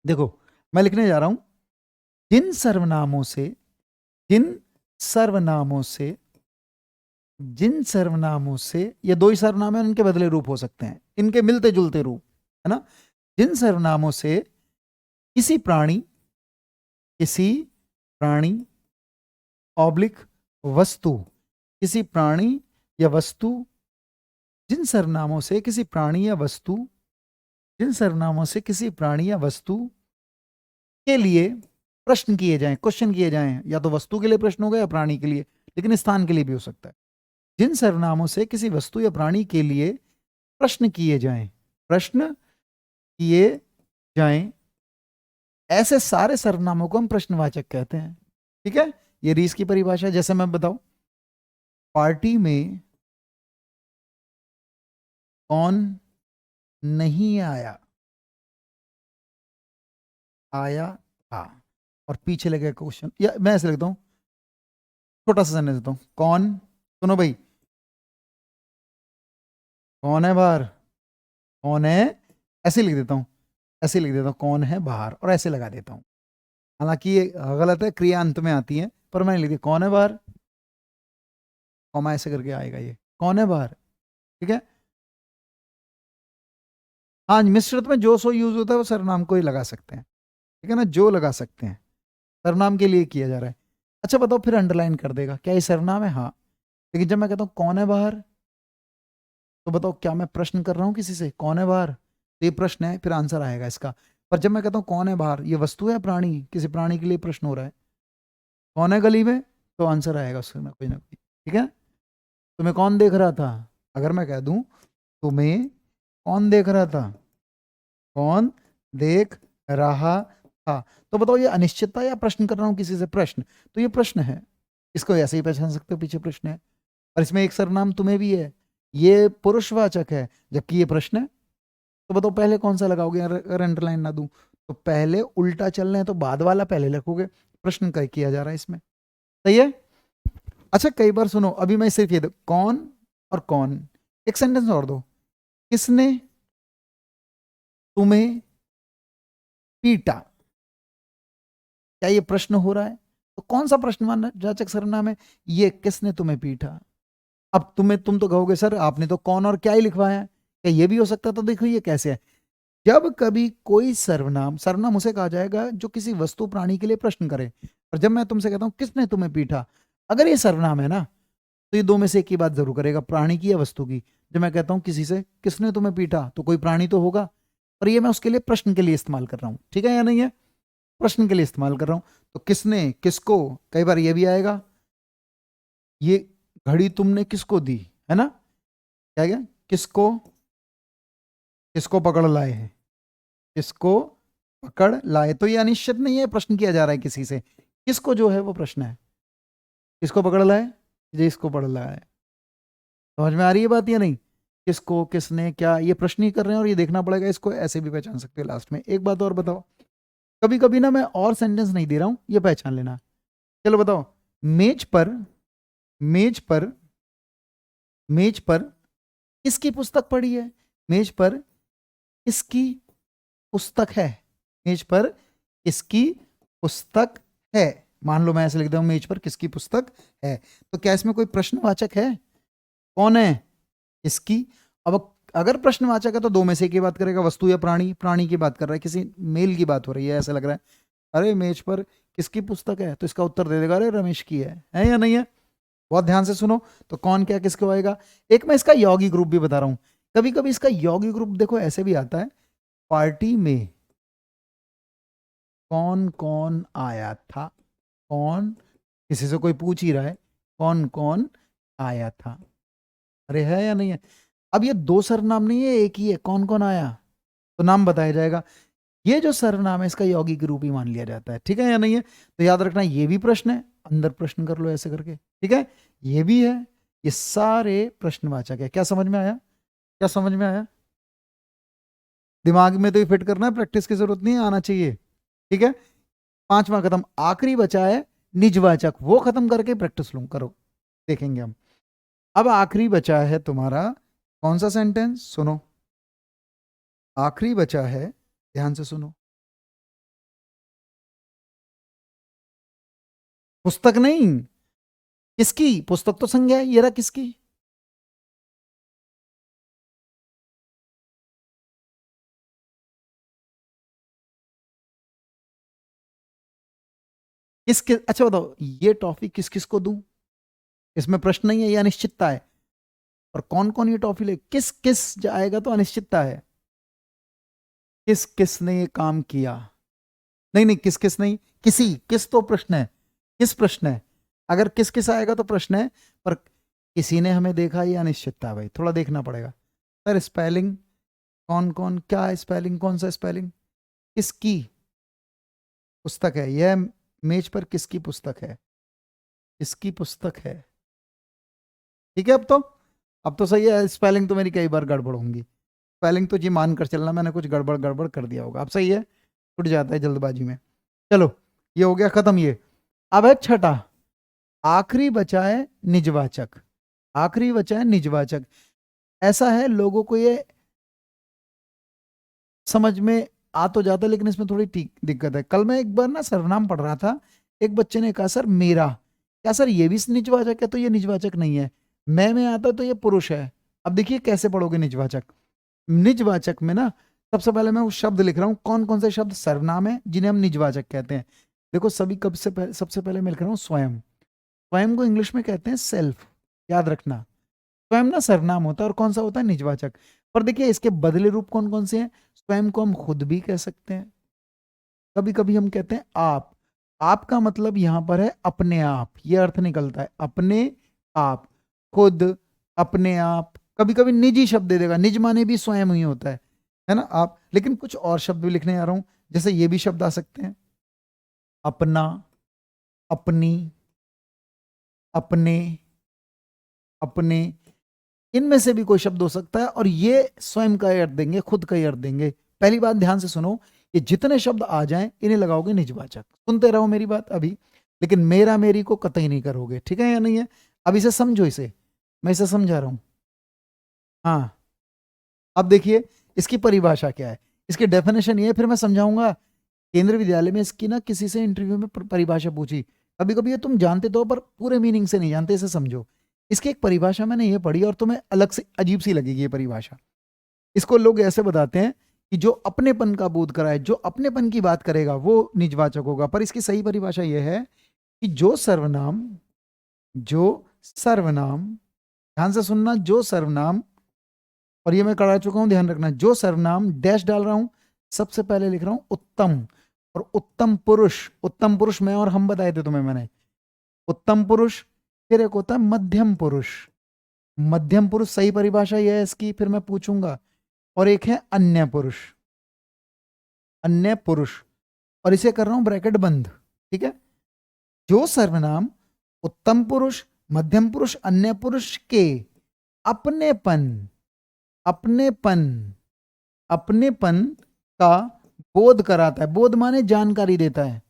देखो, मैं लिखने जा रहा हूं, जिन सर्वनामों से, जिन सर्वनामों से, जिन सर्वनामों से, ये 2 ही सर्वनाम है, इनके बदले रूप हो सकते हैं, इनके मिलते जुलते रूप, है ना? जिन सर्वनामों से किसी प्राणी, किसी प्राणी ऑब्लिक वस्तु, किसी प्राणी या वस्तु, जिन सर्वनामों से किसी प्राणी या वस्तु, जिन सर्वनामों से किसी प्राणी या वस्तु के लिए प्रश्न किए जाएं, क्वेश्चन किए जाएं, या तो वस्तु के लिए प्रश्न होगा या प्राणी के लिए, लेकिन स्थान के लिए भी हो सकता है। जिन सर्वनामों से किसी वस्तु या प्राणी के लिए प्रश्न किए जाएं, प्रश्न किए जाएं, ऐसे सारे सर्वनामों को हम प्रश्नवाचक कहते हैं। ठीक है, ये रीस की परिभाषा है। जैसे मैं बताऊं, पार्टी में कौन नहीं आया, आया था, और पीछे लगे क्वेश्चन, या मैं ऐसे लिखता हूं, छोटा सा सेंटेंस देता हूं, कौन, सुनो भाई, कौन है बाहर, कौन है, ऐसे लिख देता हूं, ऐसे लिख देता हूं, कौन है बाहर, और ऐसे लगा देता हूं। हालांकि ये गलत है, क्रिया अंत में आती है, पर मैंने लिख दिया कौन है बाहर, कॉमा ऐसे करके आएगा ये, कौन है बाहर। ठीक है, हाँ, मिश्रित में जो सो यूज होता है वो सर्वनाम को ही लगा सकते हैं। ठीक है ना, जो लगा सकते हैं, सर्वनाम के लिए किया जा रहा है। अच्छा बताओ, फिर अंडरलाइन कर देगा, क्या ये सर्वनाम है? हाँ। लेकिन जब मैं कहता हूं कौन है बाहर, तो बताओ क्या मैं प्रश्न कर रहा हूं किसी से, कौन है बाहर, तो ये प्रश्न है, फिर आंसर आएगा इसका। पर जब मैं कहता हूं कौन है बाहर, ये वस्तु है प्राणी, किसी प्राणी के लिए प्रश्न हो रहा है, कौन है गली में, तो आंसर आएगा उसमें कोई ना कोई। ठीक है, तुम्हें कौन देख रहा था, अगर मैं कह दूं तुम्हें कौन देख रहा था, कौन देख रहा था, तो बताओ ये अनिश्चितता या प्रश्न कर रहा हूं किसी से, प्रश्न, तो ये प्रश्न है, इसको ऐसे ही पहचान सकते हो, पीछे प्रश्न है। और इसमें एक सर्वनाम तुम्हें भी है, ये पुरुषवाचक है, जबकि ये प्रश्न है। तो बताओ पहले कौन सा लगाओगे, अगर अंडरलाइन ना दूं तो पहले उल्टा चल रहे हैं तो बाद वाला पहले लिखोगे, प्रश्न का किया जा रहा है इसमें। सही है। अच्छा कई बार सुनो, अभी मैं सिर्फ ये दो, कौन और कौन, एक सेंटेंस और दो, किसने तुम्हें पीटा, क्या ये प्रश्न हो रहा है? तो कौन सा प्रश्नवाचक सर्वनाम है ये, किसने तुम्हें पीटा। अब तुम तो कहोगे सर आपने तो कौन और क्या ही लिखवाया है, क्या ये भी हो सकता? तो देखो ये कैसे है, जब कभी कोई सर्वनाम, सर्वनाम उसे कहा जाएगा जो किसी वस्तु प्राणी के लिए प्रश्न करे। और जब मैं तुमसे कहता हूं किसने तुम्हें पीटा, अगर ये सर्वनाम है ना, तो ये दो में से एक ही बात जरूर करेगा, प्राणी की या वस्तु की। जब मैं कहता हूं किसी से किसने तुम्हें पीटा, तो कोई प्राणी तो होगा, पर ये मैं उसके लिए प्रश्न के लिए इस्तेमाल कर रहा हूं। ठीक है या नहीं है, प्रश्न के लिए इस्तेमाल कर रहा हूं। तो किसने, किसको, कई बार ये भी आएगा, ये घड़ी तुमने किसको दी, है ना, क्या गया, किसको, किसको पकड़ लाए हैं, किसको पकड़ लाए, तो ये अनिश्चित नहीं है, प्रश्न किया जा रहा है किसी से, किसको जो है वो प्रश्न है, किसको पकड़ लाए, जिसको पकड़ लाया है। समझ में आ रही है बात या नहीं, किसको, किसने, क्या, ये प्रश्न ही कर रहे हैं, और ये देखना पड़ेगा, इसको ऐसे भी पहचान सकते हो लास्ट में। एक बात और बताओ, कभी कभी ना मैं और सेंटेंस नहीं दे रहा हूं, ये पहचान लेना। चलो बताओ, मेज पर, मेज पर, मेज पर किसकी पुस्तक पड़ी है, मेज पर किसकी पुस्तक है, मेज पर किसकी पुस्तक है। मान लो मैं ऐसे लिख दूं, मेज पर किसकी पुस्तक है, तो क्या इसमें कोई प्रश्नवाचक है, कौन है, किसकी। अब अगर प्रश्नवाचक है तो दो में से एक ही बात करेगा, वस्तु या प्राणी, प्राणी की बात कर रहा है, किसी मेल की बात हो रही है, ऐसा लग रहा है, अरे मेज पर किसकी पुस्तक है, तो इसका उत्तर दे देगा अरे रमेश की है या नहीं है। बहुत ध्यान से सुनो, तो कौन क्या किसको आएगा। एक मैं इसका यौगिक रूप भी बता रहा हूं, कभी कभी इसका यौगिक रूप देखो ऐसे भी आता है, पार्टी में कौन कौन आया था, कौन, किसी से कोई पूछ ही रहा है कौन कौन आया था, अरे है या नहीं है। अब ये दो सर्वनाम नहीं है, एक ही है, कौन कौन आया, तो नाम बताया जाएगा, ये जो सर्वनाम है इसका यौगिक रूप ही मान लिया जाता है। ठीक है या नहीं है, तो याद रखना ये भी प्रश्न है, अंदर प्रश्न कर लो ऐसे करके। ठीक है, ये भी है, ये सारे प्रश्नवाचक है। क्या समझ में आया, क्या समझ में आया, दिमाग में तो ये फिट करना है, प्रैक्टिस की जरूरत नहीं है, आना चाहिए। ठीक है, पांचवा खत्म, आखिरी बचा है निजवाचक, वो खत्म करके प्रैक्टिस लूं करो, देखेंगे हम। अब आखिरी बचा है तुम्हारा कौन सा सेंटेंस, सुनो, आखिरी बचा है, ध्यान से सुनो, पुस्तक नहीं, किसकी पुस्तक, तो संज्ञा है, ये रहा किसकी, किसके, अच्छा बताओ ये टॉफी किस किस को दूं, इसमें प्रश्न नहीं है, ये अनिश्चितता है। और कौन कौन ये टॉफी ले, किस किस जाएगा तो अनिश्चितता है, किस किस ने ये काम किया, नहीं नहीं किस किस नहीं, किसी, किस तो प्रश्न है, किस प्रश्न है, अगर किस किस आएगा तो प्रश्न है, पर किसी ने हमें देखा, या अनिश्चितता भाई, थोड़ा देखना पड़ेगा सर। स्पेलिंग कौन कौन, क्या स्पेलिंग, कौन सा स्पेलिंग, किसकी पुस्तक है यह, मेज पर किसकी पुस्तक है, किसकी पुस्तक है। ठीक है, अब तो सही है। स्पेलिंग तो मेरी कई बार गड़बड़ होंगी, स्पेलिंग तो जी मान कर चलना मैंने कुछ गड़बड़ गड़बड़ कर दिया होगा। अब सही है, छूट जाता है जल्दबाजी में। चलो ये हो गया खत्म ये। अब है छठा, आखिरी बचा है निजवाचक। आखिरी बचा है निजवाचक। ऐसा है लोगों को ये समझ में आ तो जाता है, लेकिन इसमें थोड़ी ठीक दिक्कत है। कल मैं एक बार ना सर्वनाम पढ़ रहा था, एक बच्चे ने कहा सर मेरा, क्या सर ये भी निजवाचक है? तो ये निजवाचक नहीं है, मैं में आता तो ये पुरुष है। अब देखिए कैसे पढ़ोगे निजवाचक। निजवाचक में ना सबसे पहले मैं वो शब्द लिख रहा हूं, कौन कौन से शब्द सर्वनाम है जिन्हें हम निजवाचक कहते हैं। देखो सभी कब से पहले, सबसे पहले मैं लिख रहा हूं स्वयं। स्वयं को इंग्लिश में कहते हैं सेल्फ, याद रखना। स्वयं ना सर्वनाम होता है, और कौन सा होता है निजवाचक। पर देखिए इसके बदले रूप कौन कौन से हैं। स्वयं को हम खुद भी कह सकते हैं, कभी कभी हम कहते हैं आप। आप का मतलब यहां पर है अपने आप, ये अर्थ निकलता है अपने आप, खुद, अपने आप। कभी कभी निजी शब्द दे देगा, निज माने भी स्वयं ही होता है ना आप। लेकिन कुछ और शब्द भी लिखने जा रहा हूं, जैसे ये भी शब्द आ सकते हैं, अपना, अपनी, अपने, अपने। इनमें से भी कोई शब्द हो सकता है, और ये स्वयं का ही अर्थ देंगे, खुद का ही अर्थ देंगे। पहली बात ध्यान से सुनो, ये जितने शब्द आ जाएं इन्हें लगाओगे निजवाचक। सुनते रहो मेरी बात अभी, लेकिन मेरा मेरी को कतई नहीं करोगे, ठीक है या नहीं है। अब इसे समझो, इसे मैं इसे समझा रहा हूं। हाँ, अब देखिए इसकी परिभाषा क्या है, इसकी डेफिनेशन ये है, फिर मैं समझाऊंगा। केंद्रीय विद्यालय में इसकी ना किसी से इंटरव्यू में परिभाषा पूछी, कभी कभी ये तुम जानते तो पर पूरे मीनिंग से नहीं जानते, इसे समझो। इसकी एक परिभाषा मैंने ये पढ़ी, और तुम्हें अलग से अजीब सी लगेगी ये परिभाषा। इसको लोग ऐसे बताते हैं कि जो अपनेपन का बोध कराए, जो अपनेपन की बात करेगा वो निजवाचक होगा। पर इसकी सही परिभाषा यह है कि जो सर्वनाम, जो सर्वनाम, ध्यान से सुनना, जो सर्वनाम, और ये मैं करा चुका हूं, ध्यान रखना, जो सर्वनाम डैश डाल रहा हूं, सबसे पहले लिख रहा हूं उत्तम। और उत्तम पुरुष, उत्तम पुरुष मैं और हम बताए थे तुम्हें मैंने, उत्तम पुरुष। फिर एक होता है मध्यम पुरुष, मध्यम पुरुष सही परिभाषा यह है इसकी, फिर मैं पूछूंगा। और एक है अन्य पुरुष, अन्य पुरुष, और इसे कर रहा हूं ब्रैकेट बंद, ठीक है। जो सर्वनाम उत्तम पुरुष, मध्यम पुरुष, अन्य पुरुष के अपनेपन, अपनेपन, अपनेपन का बोध कराता है, बोध माने जानकारी देता है,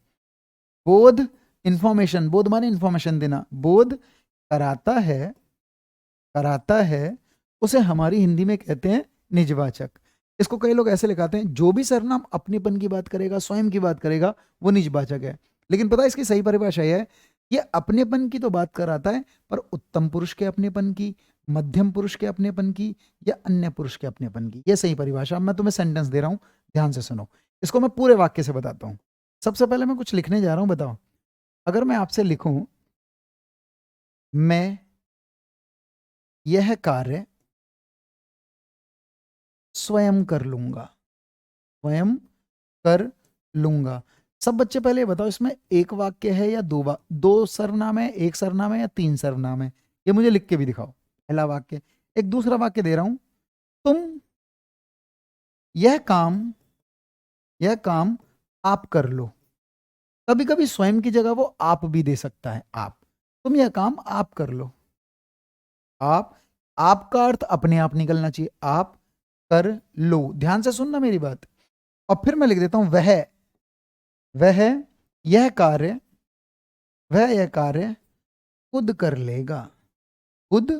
बोध इंफॉर्मेशन, बोध माने इंफॉर्मेशन देना, बोध कराता है, कराता है, उसे हमारी हिंदी में कहते हैं निजवाचक। इसको कई लोग ऐसे लिखाते हैं, जो भी सर्वनाम अपनेपन की बात करेगा, स्वयं की बात करेगा, वो निजवाचक है। लेकिन पता है इसकी सही परिभाषा यह है, ये अपनेपन की तो बात कराता है, पर उत्तम पुरुष के अपनेपन की, मध्यम पुरुष के अपनेपन की, या अन्य पुरुष के अपनेपन की, यह सही परिभाषा। अब मैं तुम्हें सेंटेंस दे रहा हूं, ध्यान से सुनो। इसको मैं पूरे वाक्य से बताता हूं। सबसे पहले मैं कुछ लिखने जा रहा हूं, बताओ। अगर मैं आपसे लिखूं, मैं यह कार्य स्वयं कर लूंगा, स्वयं कर लूंगा। सब बच्चे पहले बताओ, इसमें एक वाक्य है या दो सर्वनाम है, एक सर्वनाम है या तीन सर्वनाम है, ये मुझे लिख के भी दिखाओ। पहला वाक्य। एक दूसरा वाक्य दे रहा हूं, तुम यह काम, यह काम आप कर लो। कभी कभी स्वयं की जगह वो आप भी दे सकता है, आप, तुम यह काम आप कर लो। आप, आपका अर्थ अपने आप निकलना चाहिए, आप कर लो। ध्यान से सुनना मेरी बात। और फिर मैं लिख देता हूं वह यह कार्य, वह यह कार्य खुद कर लेगा, खुद,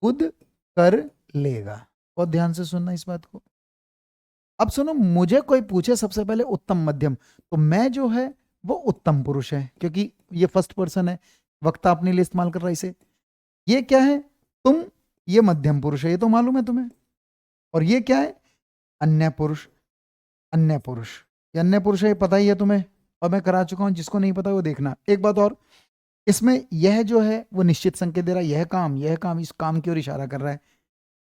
खुद कर लेगा। और ध्यान से सुनना इस बात को। अब सुनो, मुझे कोई पूछे सबसे पहले उत्तम मध्यम, तो मैं जो है वो उत्तम पुरुष है, क्योंकि ये फर्स्ट पर्सन है, वक्ता अपने लिए इस्तेमाल कर रहा है इसे। ये क्या है, तुम, ये मध्यम पुरुष है, ये तो मालूम है तुम्हें। और ये क्या है, अन्य पुरुष, अन्य पुरुष, ये अन्य पुरुष है, ये पता ही है तुम्हें, और मैं करा चुका हूं, जिसको नहीं पता वो देखना। एक बात और, इसमें यह जो है वो निश्चित संकेत दे रहा है, यह काम, इस काम की ओर इशारा कर रहा है,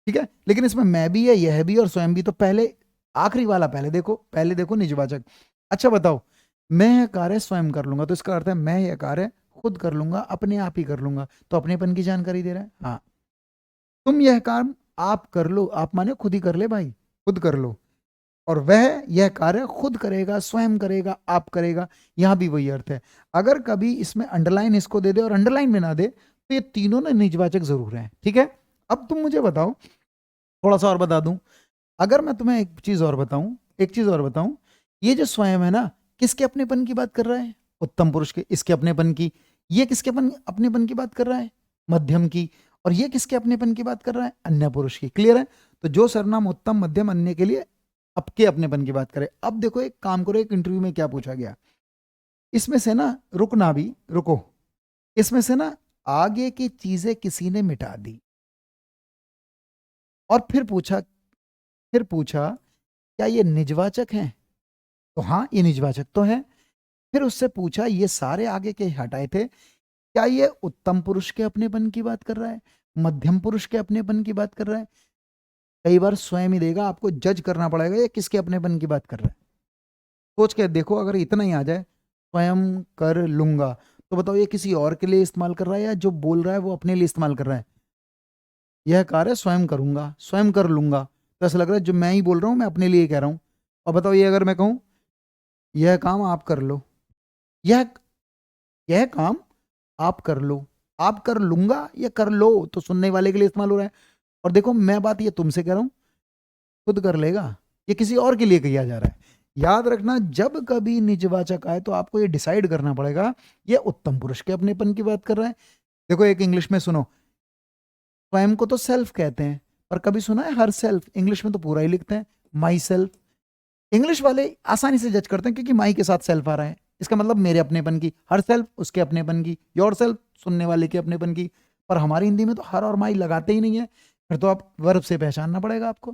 ठीक है। लेकिन इसमें मैं भी है, यह भी और स्वयं भी, तो पहले आखिरी वाला पहले देखो, पहले देखो निजवाचक। अच्छा बताओ, मैं यह कार्य स्वयं कर लूंगा, तो इसका अर्थ है मैं यह कार्य खुद कर लूंगा, अपने आप ही कर लूंगा, तो अपनेपन की जानकारी दे रहा है। हाँ, तुम यह काम आप कर लो, आप माने खुद ही कर ले भाई, खुद कर लो, और वह यह कार्य खुद करेगा, स्वयं करेगा, आप करेगा, यहां भी वही अर्थ है। अगर कभी इसमें अंडरलाइन इसको दे दे और अंडरलाइन में ना दे, तो ये तीनों ना निजवाचक जरूर हैं, ठीक है। अब तुम मुझे बताओ, थोड़ा सा और बता दूं, अगर मैं तुम्हें एक चीज और बताऊं, एक चीज और बताऊं, ये जो स्वयं है ना, किसके अपनेपन की बात कर रहा है? उत्तम पुरुष के, इसके अपनेपन की। ये किसके अपनेपन की बात कर रहा है? मध्यम की। और ये किसके अपनेपन की बात कर रहा है? अन्य पुरुष की। क्लियर है? तो जो सर्वनाम उत्तम, मध्यम, अन्य के लिए आपके अपनेपन की बात करे। अब देखो, एक काम करो, एक इंटरव्यू में क्या पूछा गया, इसमें से ना, रुकना भी, रुको, इसमें से ना आगे की चीजें किसी ने मिटा दी, और फिर पूछा क्या ये निजवाचक हैं? तो हाँ, ये निजवाचक तो है। फिर उससे पूछा, ये सारे आगे के हटाए थे, क्या ये उत्तम पुरुष के अपनेपन की बात कर रहा है, मध्यम पुरुष के अपनेपन की बात कर रहा है? कई बार स्वयं ही देगा, आपको जज करना पड़ेगा ये किसके अपनेपन की बात कर रहा है। सोच के देखो, अगर इतना ही आ जाए, स्वयं कर लूंगा, तो बताओ ये किसी और के लिए इस्तेमाल कर रहा है, या जो बोल रहा है वो अपने लिए इस्तेमाल कर रहा है? यह कार्य स्वयं करूंगा, स्वयं कर लूंगा, तो ऐसा लग रहा है जो मैं ही बोल रहा हूं, मैं अपने लिए कह रहा हूं। और बताओ, ये अगर मैं कहूं यह काम आप कर लो, यह यह काम आप कर लो, आप कर लूंगा या कर लो, तो सुनने वाले के लिए इस्तेमाल हो रहा है। और देखो, मैं बात ये तुमसे कह रहा हूं, खुद कर लेगा, ये किसी और के लिए किया जा रहा है। याद रखना, जब कभी निजवाचक आए तो आपको ये डिसाइड करना पड़ेगा, ये उत्तम पुरुष के अपनेपन की बात कर रहा है। देखो, एक इंग्लिश में सुनो, स्वयं को तो सेल्फ कहते हैं, पर कभी सुना है हर सेल्फ? इंग्लिश में तो पूरा ही लिखते हैं माई सेल्फ। इंग्लिश वाले आसानी से जज करते हैं, क्योंकि माई के साथ सेल्फ आ रहा है, इसका मतलब मेरे अपनेपन की। हर सेल्फ उसके अपनेपन की, योर सेल्फ सुनने वाले के अपनेपन की। पर हमारी हिंदी में तो हर और माई लगाते ही नहीं है, फिर तो आप वर्ब से पहचानना पड़ेगा आपको।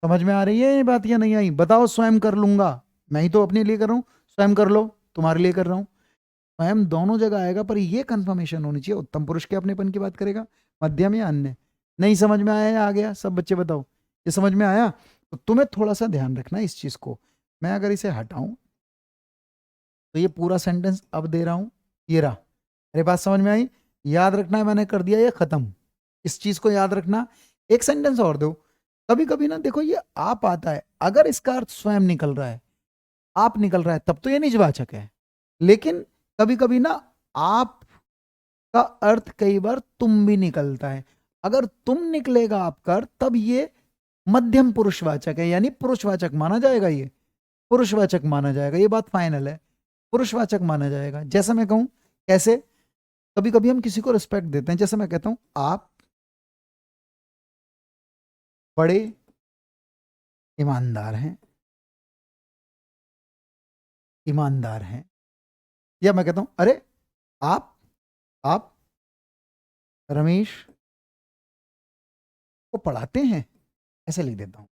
समझ में आ रही है ये बात या नहीं आई? बताओ, स्वयं कर लूंगा, मैं ही तो अपने लिए कर रहा हूं, स्वयं कर लो, तुम्हारे लिए कर रहा हूं। स्वयं दोनों जगह आएगा, पर ये कंफर्मेशन होनी चाहिए, उत्तम पुरुष के अपनेपन की बात करेगा, मध्यम या अन्य। नहीं समझ में आया या आ गया? सब बच्चे बताओ, ये समझ में आया? तो तुम्हें थोड़ा सा ध्यान रखना इस चीज को। मैं अगर इसे हटाऊं, तो ये पूरा सेंटेंस अब दे रहा हूं, ये रहा। अरे बात समझ में आई? याद रखना है, मैंने कर दिया ये खत्म, इस चीज को याद रखना। एक सेंटेंस और दो। कभी कभी ना देखो, ये आप आता है, अगर इसका अर्थ स्वयं निकल रहा है, आप निकल रहा है, तब तो ये निजवाचक है। लेकिन कभी कभी ना आप का अर्थ कई बार तुम भी निकलता है। अगर तुम निकलेगा आपका अर्थ, तब ये मध्यम पुरुषवाचक है, यानी पुरुषवाचक माना जाएगा, ये पुरुषवाचक माना जाएगा, ये बात फाइनल है, पुरुषवाचक माना जाएगा। जैसा मैं कहूं, कैसे, कभी कभी हम किसी को रिस्पेक्ट देते हैं, जैसे मैं कहता हूं आप बड़े ईमानदार हैं, ईमानदार हैं। या मैं कहता हूं, अरे आप रमेश को पढ़ाते हैं, ऐसे लिख देता हूं,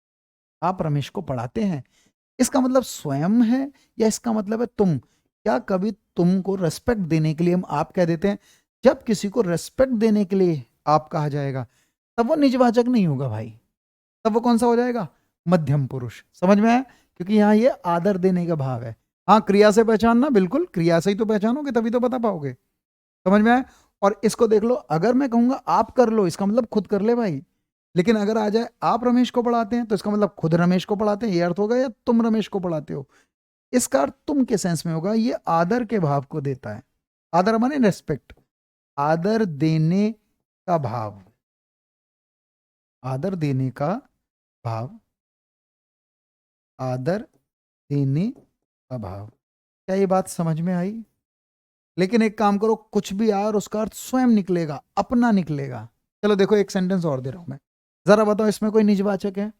आप रमेश को पढ़ाते हैं। इसका मतलब स्वयं है, या इसका मतलब है तुम? क्या कभी तुमको रेस्पेक्ट देने के लिए हम आप कह देते हैं? जब किसी को रेस्पेक्ट देने के लिए आप कहा जाएगा, तब वो निजवाचक नहीं होगा भाई, तब वो कौन सा हो जाएगा? मध्यम पुरुष। समझ में आया? क्योंकि यहाँ ये आदर देने का भाव है। हाँ, क्रिया से पहचानना, बिल्कुल क्रिया से ही तो पहचानोगे, तभी तो बता पाओगे। समझ में आया? और इसको देख लो, अगर मैं कहूंगा आप कर लो, इसका मतलब खुद कर ले भाई। लेकिन अगर आ जाए आप रमेश को पढ़ाते हैं, तो इसका मतलब खुद रमेश को पढ़ाते हैं, ये अर्थ होगा, या तुम रमेश को पढ़ाते हो। इसका अर्थ तुम के सेंस में होगा, ये आदर के भाव को देता है। आदर माने रेस्पेक्ट, आदर देने का भाव, आदर देने का भाव, आदर देने का भाव। क्या ये बात समझ में आई? लेकिन एक काम करो, कुछ भी आए और उसका अर्थ स्वयं निकलेगा, अपना निकलेगा। चलो देखो, एक सेंटेंस और दे रहा हूं मैं, जरा बताओ इसमें कोई निजवाचक है?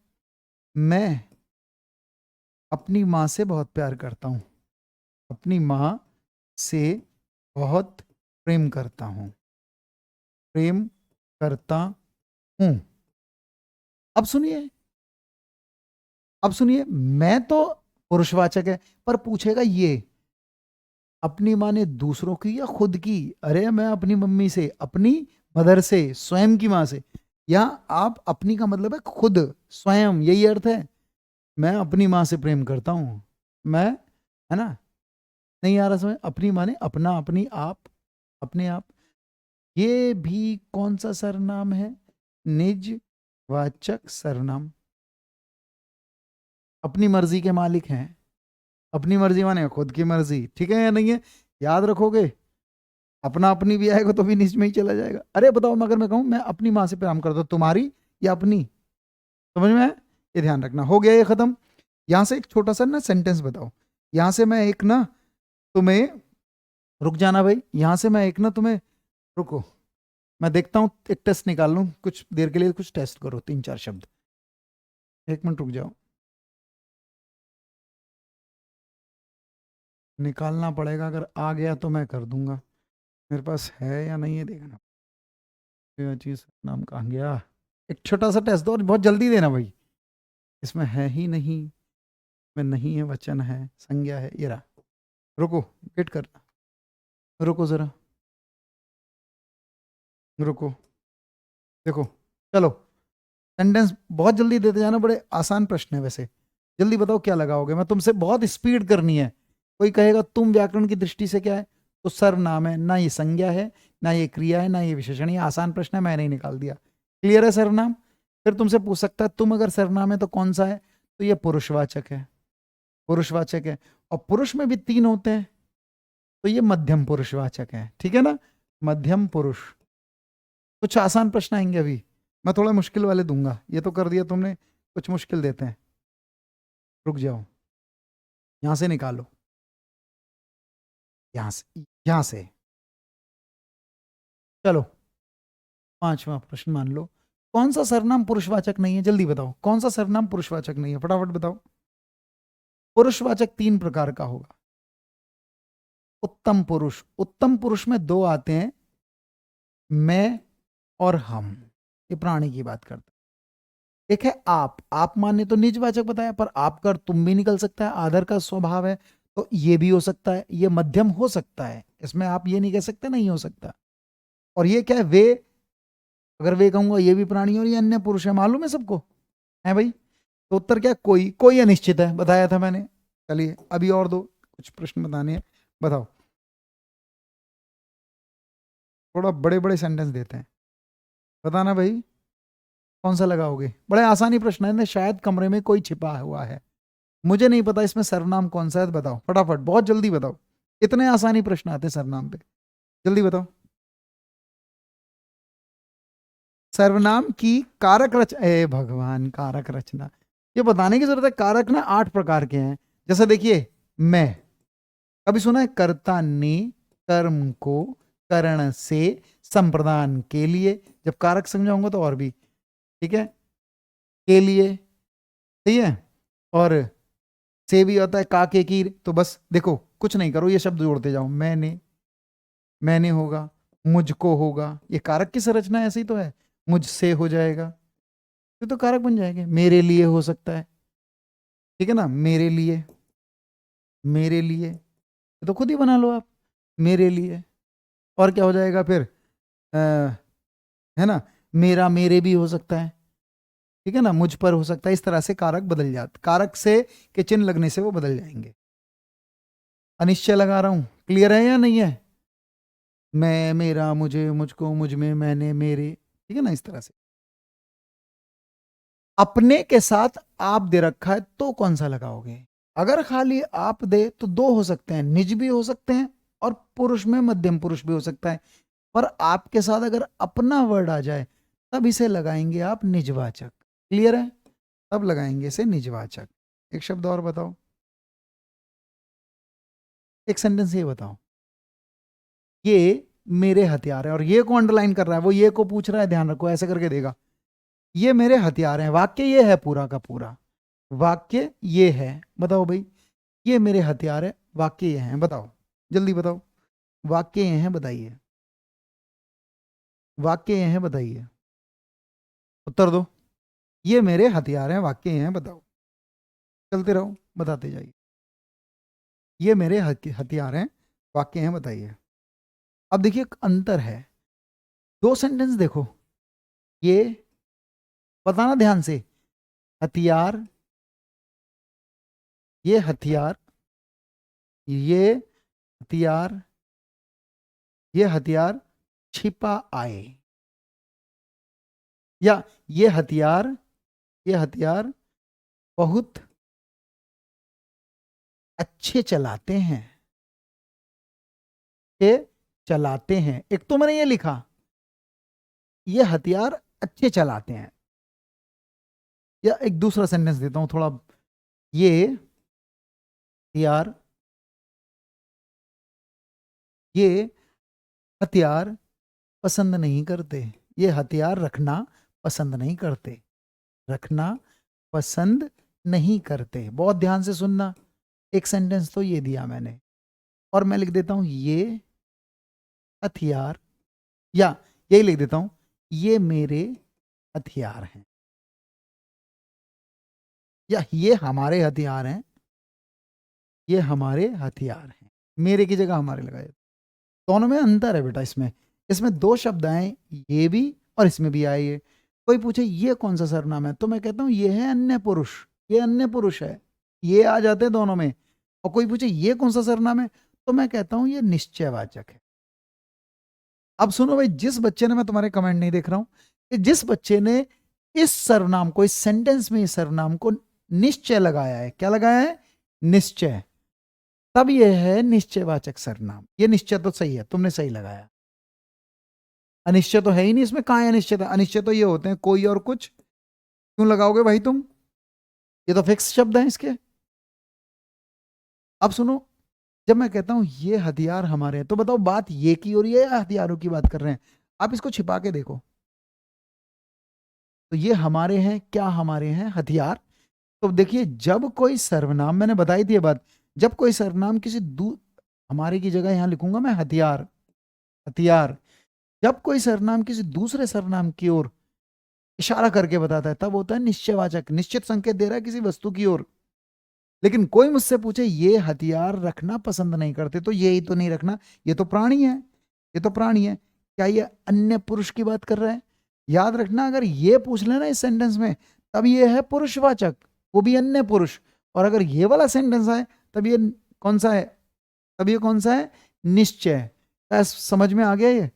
मैं अपनी मां से बहुत प्यार करता हूं, अपनी मां से बहुत प्रेम करता हूं, प्रेम करता हूं। अब सुनिए, अब सुनिए, मैं तो पुरुषवाचक है, पर पूछेगा ये अपनी माँ ने दूसरों की या खुद की? अरे मैं अपनी मम्मी से, अपनी मदर से, स्वयं की माँ से। यहाँ आप अपनी का मतलब है खुद, स्वयं, यही अर्थ है। मैं अपनी माँ से प्रेम करता हूँ, मैं, है ना? नहीं आ रहा समझ? अपनी माने अपना, अपनी, आप, अपने आप। ये भी कौन सा सर्वनाम है? निजवाचक सर्वनाम। अपनी मर्जी के मालिक हैं। अपनी मर्जी माने खुद की मर्जी, ठीक है या नहीं है? याद रखोगे। अपना अपनी भी आएगा तो भी निज में ही चला जाएगा। अरे बताओ, अगर मैं कहूं मैं अपनी माँ से प्यार करता हूं, तुम्हारी या अपनी? समझ में आया? ये ध्यान रखना। हो गया ये खत्म। यहां से एक छोटा सा ना सेंटेंस बताओ। यहां से मैं एक ना तुम्हें, रुक जाना भाई, यहां से मैं एक ना तुम्हें, रुको, मैं देखता हूं एक टेस्ट निकाल लूं कुछ देर के लिए। कुछ टेस्ट करो, 3-4 शब्द। 1 मिनट रुक जाओ, निकालना पड़ेगा। अगर आ गया तो मैं कर दूंगा। मेरे पास है या नहीं है देखना। ये चीज नाम कहाँ गया? एक छोटा सा टेस्ट दो और बहुत जल्दी देना भाई। इसमें है ही नहीं, में नहीं है, वचन है, संज्ञा है, ये रहा। रुको, वेट करना, रुको जरा, रुको, देखो, चलो। सेंटेंस बहुत जल्दी देते जाना, बड़े आसान प्रश्न है वैसे। जल्दी बताओ क्या लगाओगे। मैं तुमसे बहुत स्पीड करनी है। कोई कहेगा तुम व्याकरण की दृष्टि से क्या है, तो सर्वनाम है, ना ये संज्ञा है, ना ये क्रिया है, ना ये विशेषण। ये आसान प्रश्न है, मैंने ही निकाल दिया। क्लियर है सर्वनाम? फिर तुमसे पूछ सकता है तुम अगर सर्वनाम है तो कौन सा है, तो ये पुरुषवाचक है। पुरुषवाचक है, और पुरुष में भी 3 होते हैं, तो ये मध्यम पुरुषवाचक है। ठीक है ना? मध्यम पुरुष। कुछ आसान प्रश्न आएंगे अभी, मैं थोड़ा मुश्किल वाले दूंगा। ये तो कर दिया तुमने, कुछ मुश्किल देते हैं। रुक जाओ, यहां से निकालो, यहां से, यहां से। चलो, 5वां प्रश्न मान लो। कौन सा सर्वनाम पुरुषवाचक नहीं है? जल्दी बताओ, कौन सा सर्वनाम पुरुषवाचक नहीं है, फटाफट बताओ। पुरुषवाचक 3 प्रकार का होगा। उत्तम पुरुष, उत्तम पुरुष में 2 आते हैं, मैं और हम। ये प्राणी की बात करते हैं। एक है आप माने तो निजवाचक बताया, पर आप कर तुम भी निकल सकता है, आदर का स्वभाव है, तो ये भी हो सकता है। ये मध्यम हो सकता है, इसमें आप ये नहीं कह सकते नहीं हो सकता। और ये क्या है, वे, अगर वे कहूंगा ये भी प्राणी और ये अन्य पुरुष है, मालूम है सबको, है भाई? तो उत्तर क्या, कोई, कोई अनिश्चित है, बताया था मैंने। चलिए अभी और दो कुछ प्रश्न बताने हैं, बताओ। थोड़ा बड़े बड़े सेंटेंस देते हैं, बताना भाई कौन सा लगाओगे। बड़े आसानी प्रश्न है, शायद कमरे में कोई छिपा हुआ है, मुझे नहीं पता इसमें सर्वनाम कौन सा है। बताओ फटाफट, बहुत जल्दी बताओ। इतने आसानी प्रश्न आते हैं सर्वनाम पे, जल्दी बताओ। सर्वनाम की कारक रच ए भगवान, कारक रचना, ये बताने की जरूरत है। कारक ना 8 प्रकार के हैं। जैसे देखिए, मैं, कभी सुना है? कर्ता ने कर्म को करण से संप्रदान के लिए। जब कारक समझाऊंगा तो और भी, ठीक है, के लिए, सही है। और से भी होता है काके की, तो बस देखो कुछ नहीं करो, ये शब्द जोड़ते जाओ। मैंने, मैंने होगा, मुझको होगा, ये कारक की संरचना ऐसी तो है। मुझसे हो जाएगा, ये तो कारक बन जाएंगे। मेरे लिए हो सकता है, ठीक है ना, मेरे लिए, मेरे लिए, ये तो खुद ही बना लो आप, मेरे लिए। और क्या हो जाएगा फिर? आ, है ना, मेरा, मेरे भी हो सकता है, ठीक है ना, मुझ पर हो सकता है। इस तरह से कारक बदल जाते, कारक से के चिन्ह लगने से वो बदल जाएंगे। अनिश्चय लगा रहा हूं, क्लियर है या नहीं है? मैं, मेरा, मुझे, मुझको, मुझ में, मैंने, मेरे, ठीक है ना, इस तरह से। अपने के साथ आप दे रखा है तो कौन सा लगाओगे? अगर खाली आप दे तो 2 हो सकते हैं, निज भी हो सकते हैं, और पुरुष में मध्यम पुरुष भी हो सकता है। पर आपके साथ अगर अपना वर्ड आ जाए तब इसे लगाएंगे आप निजवाचक। क्लियर है? तब लगाएंगे इसे निजवाचक। एक शब्द और बताओ, एक सेंटेंस ये बताओ। ये मेरे हथियार है, और ये को अंडरलाइन कर रहा है, वो ये को पूछ रहा है, ध्यान रखो, ऐसे करके देगा। ये मेरे हथियार हैं, वाक्य ये है पूरा का पूरा, वाक्य ये है। बताओ भाई, ये मेरे हथियार है, वाक्य ये हैं, बताओ, जल्दी बताओ। वाक्य ये हैं, बताइए, वाक्य ये हैं, बताइए, उत्तर दो। ये मेरे हथियार हैं, वाक्य ये हैं, बताओ। चलते रहो, बताते जाइए। ये मेरे हथियार हैं, वाक्य हैं, बताइए। अब देखिए एक अंतर है, 2 सेंटेंस देखो, ये बताना ध्यान से। हथियार, ये हथियार, ये हथियार, ये हथियार छिपा आए, या ये हथियार बहुत अच्छे चलाते हैं, ये चलाते हैं। एक तो मैंने ये लिखा, ये हथियार अच्छे चलाते हैं, या एक दूसरा सेंटेंस देता हूं थोड़ा, ये हथियार पसंद नहीं करते, ये हथियार रखना पसंद नहीं करते, रखना पसंद नहीं करते। बहुत ध्यान से सुनना, एक सेंटेंस तो ये दिया मैंने, और मैं लिख देता हूं ये हथियार, या यही लिख देता हूं ये मेरे हथियार हैं, या ये हमारे हथियार हैं, ये हमारे हथियार हैं। मेरे की जगह हमारे लगाए। दोनों में अंतर है बेटा, इसमें इसमें दो शब्द आए, ये भी और इसमें भी आए। ये कोई पूछे ये कौन सा सर्वनाम है, तो मैं कहता हूं ये है अन्य पुरुष, ये अन्य पुरुष है, ये आ जाते हैं दोनों में। और कोई पूछे ये कौन सा सर्वनाम है, तो मैं कहता हूं ये निश्चयवाचक है। अब सुनो भाई, जिस बच्चे ने, मैं तुम्हारे कमेंट नहीं देख रहा हूं, कि जिस बच्चे ने इस सर्वनाम को, इस सेंटेंस में इस सर्वनाम को निश्चय लगाया है, क्या लगाया है, निश्चय, तब यह है निश्चयवाचक सर्वनाम। ये निश्चय तो सही है, तुमने सही लगाया। अनिश्चय तो है ही नहीं इसमें, कहां है अनिश्चय? अनिश्चय तो ये होते हैं कोई और कुछ। क्यों लगाओगे भाई तुम, ये तो फिक्स शब्द है इसके। अब सुनो, जब मैं कहता हूं ये हथियार हमारे हैं, तो बताओ बात ये की हो रही है या हथियारों की बात कर रहे हैं? आप इसको छिपा के देखो, तो ये हमारे हैं, क्या हमारे हैं, हथियार। तो देखिए, जब कोई सर्वनाम, मैंने बताई थी ये बात, जब कोई सर्वनाम किसी हमारे की जगह यहां लिखूंगा मैं हथियार, हथियार। जब कोई सर्वनाम किसी दूसरे सर्वनाम की ओर इशारा करके बताता है, तब होता है निश्चयवाचक, निश्चित संकेत दे रहा है किसी वस्तु की ओर। लेकिन कोई मुझसे पूछे ये हथियार रखना पसंद नहीं करते, तो ये ही तो नहीं रखना, ये तो प्राणी है, ये तो प्राणी है। क्या ये अन्य पुरुष की बात कर रहा है? याद रखना, अगर ये पूछ लेना इस सेंटेंस में, तब ये है पुरुषवाचक, वो भी अन्य पुरुष। और अगर ये वाला सेंटेंस आए, तब ये कौन सा है, तब ये कौन सा है, निश्चय। समझ में आ गया? ये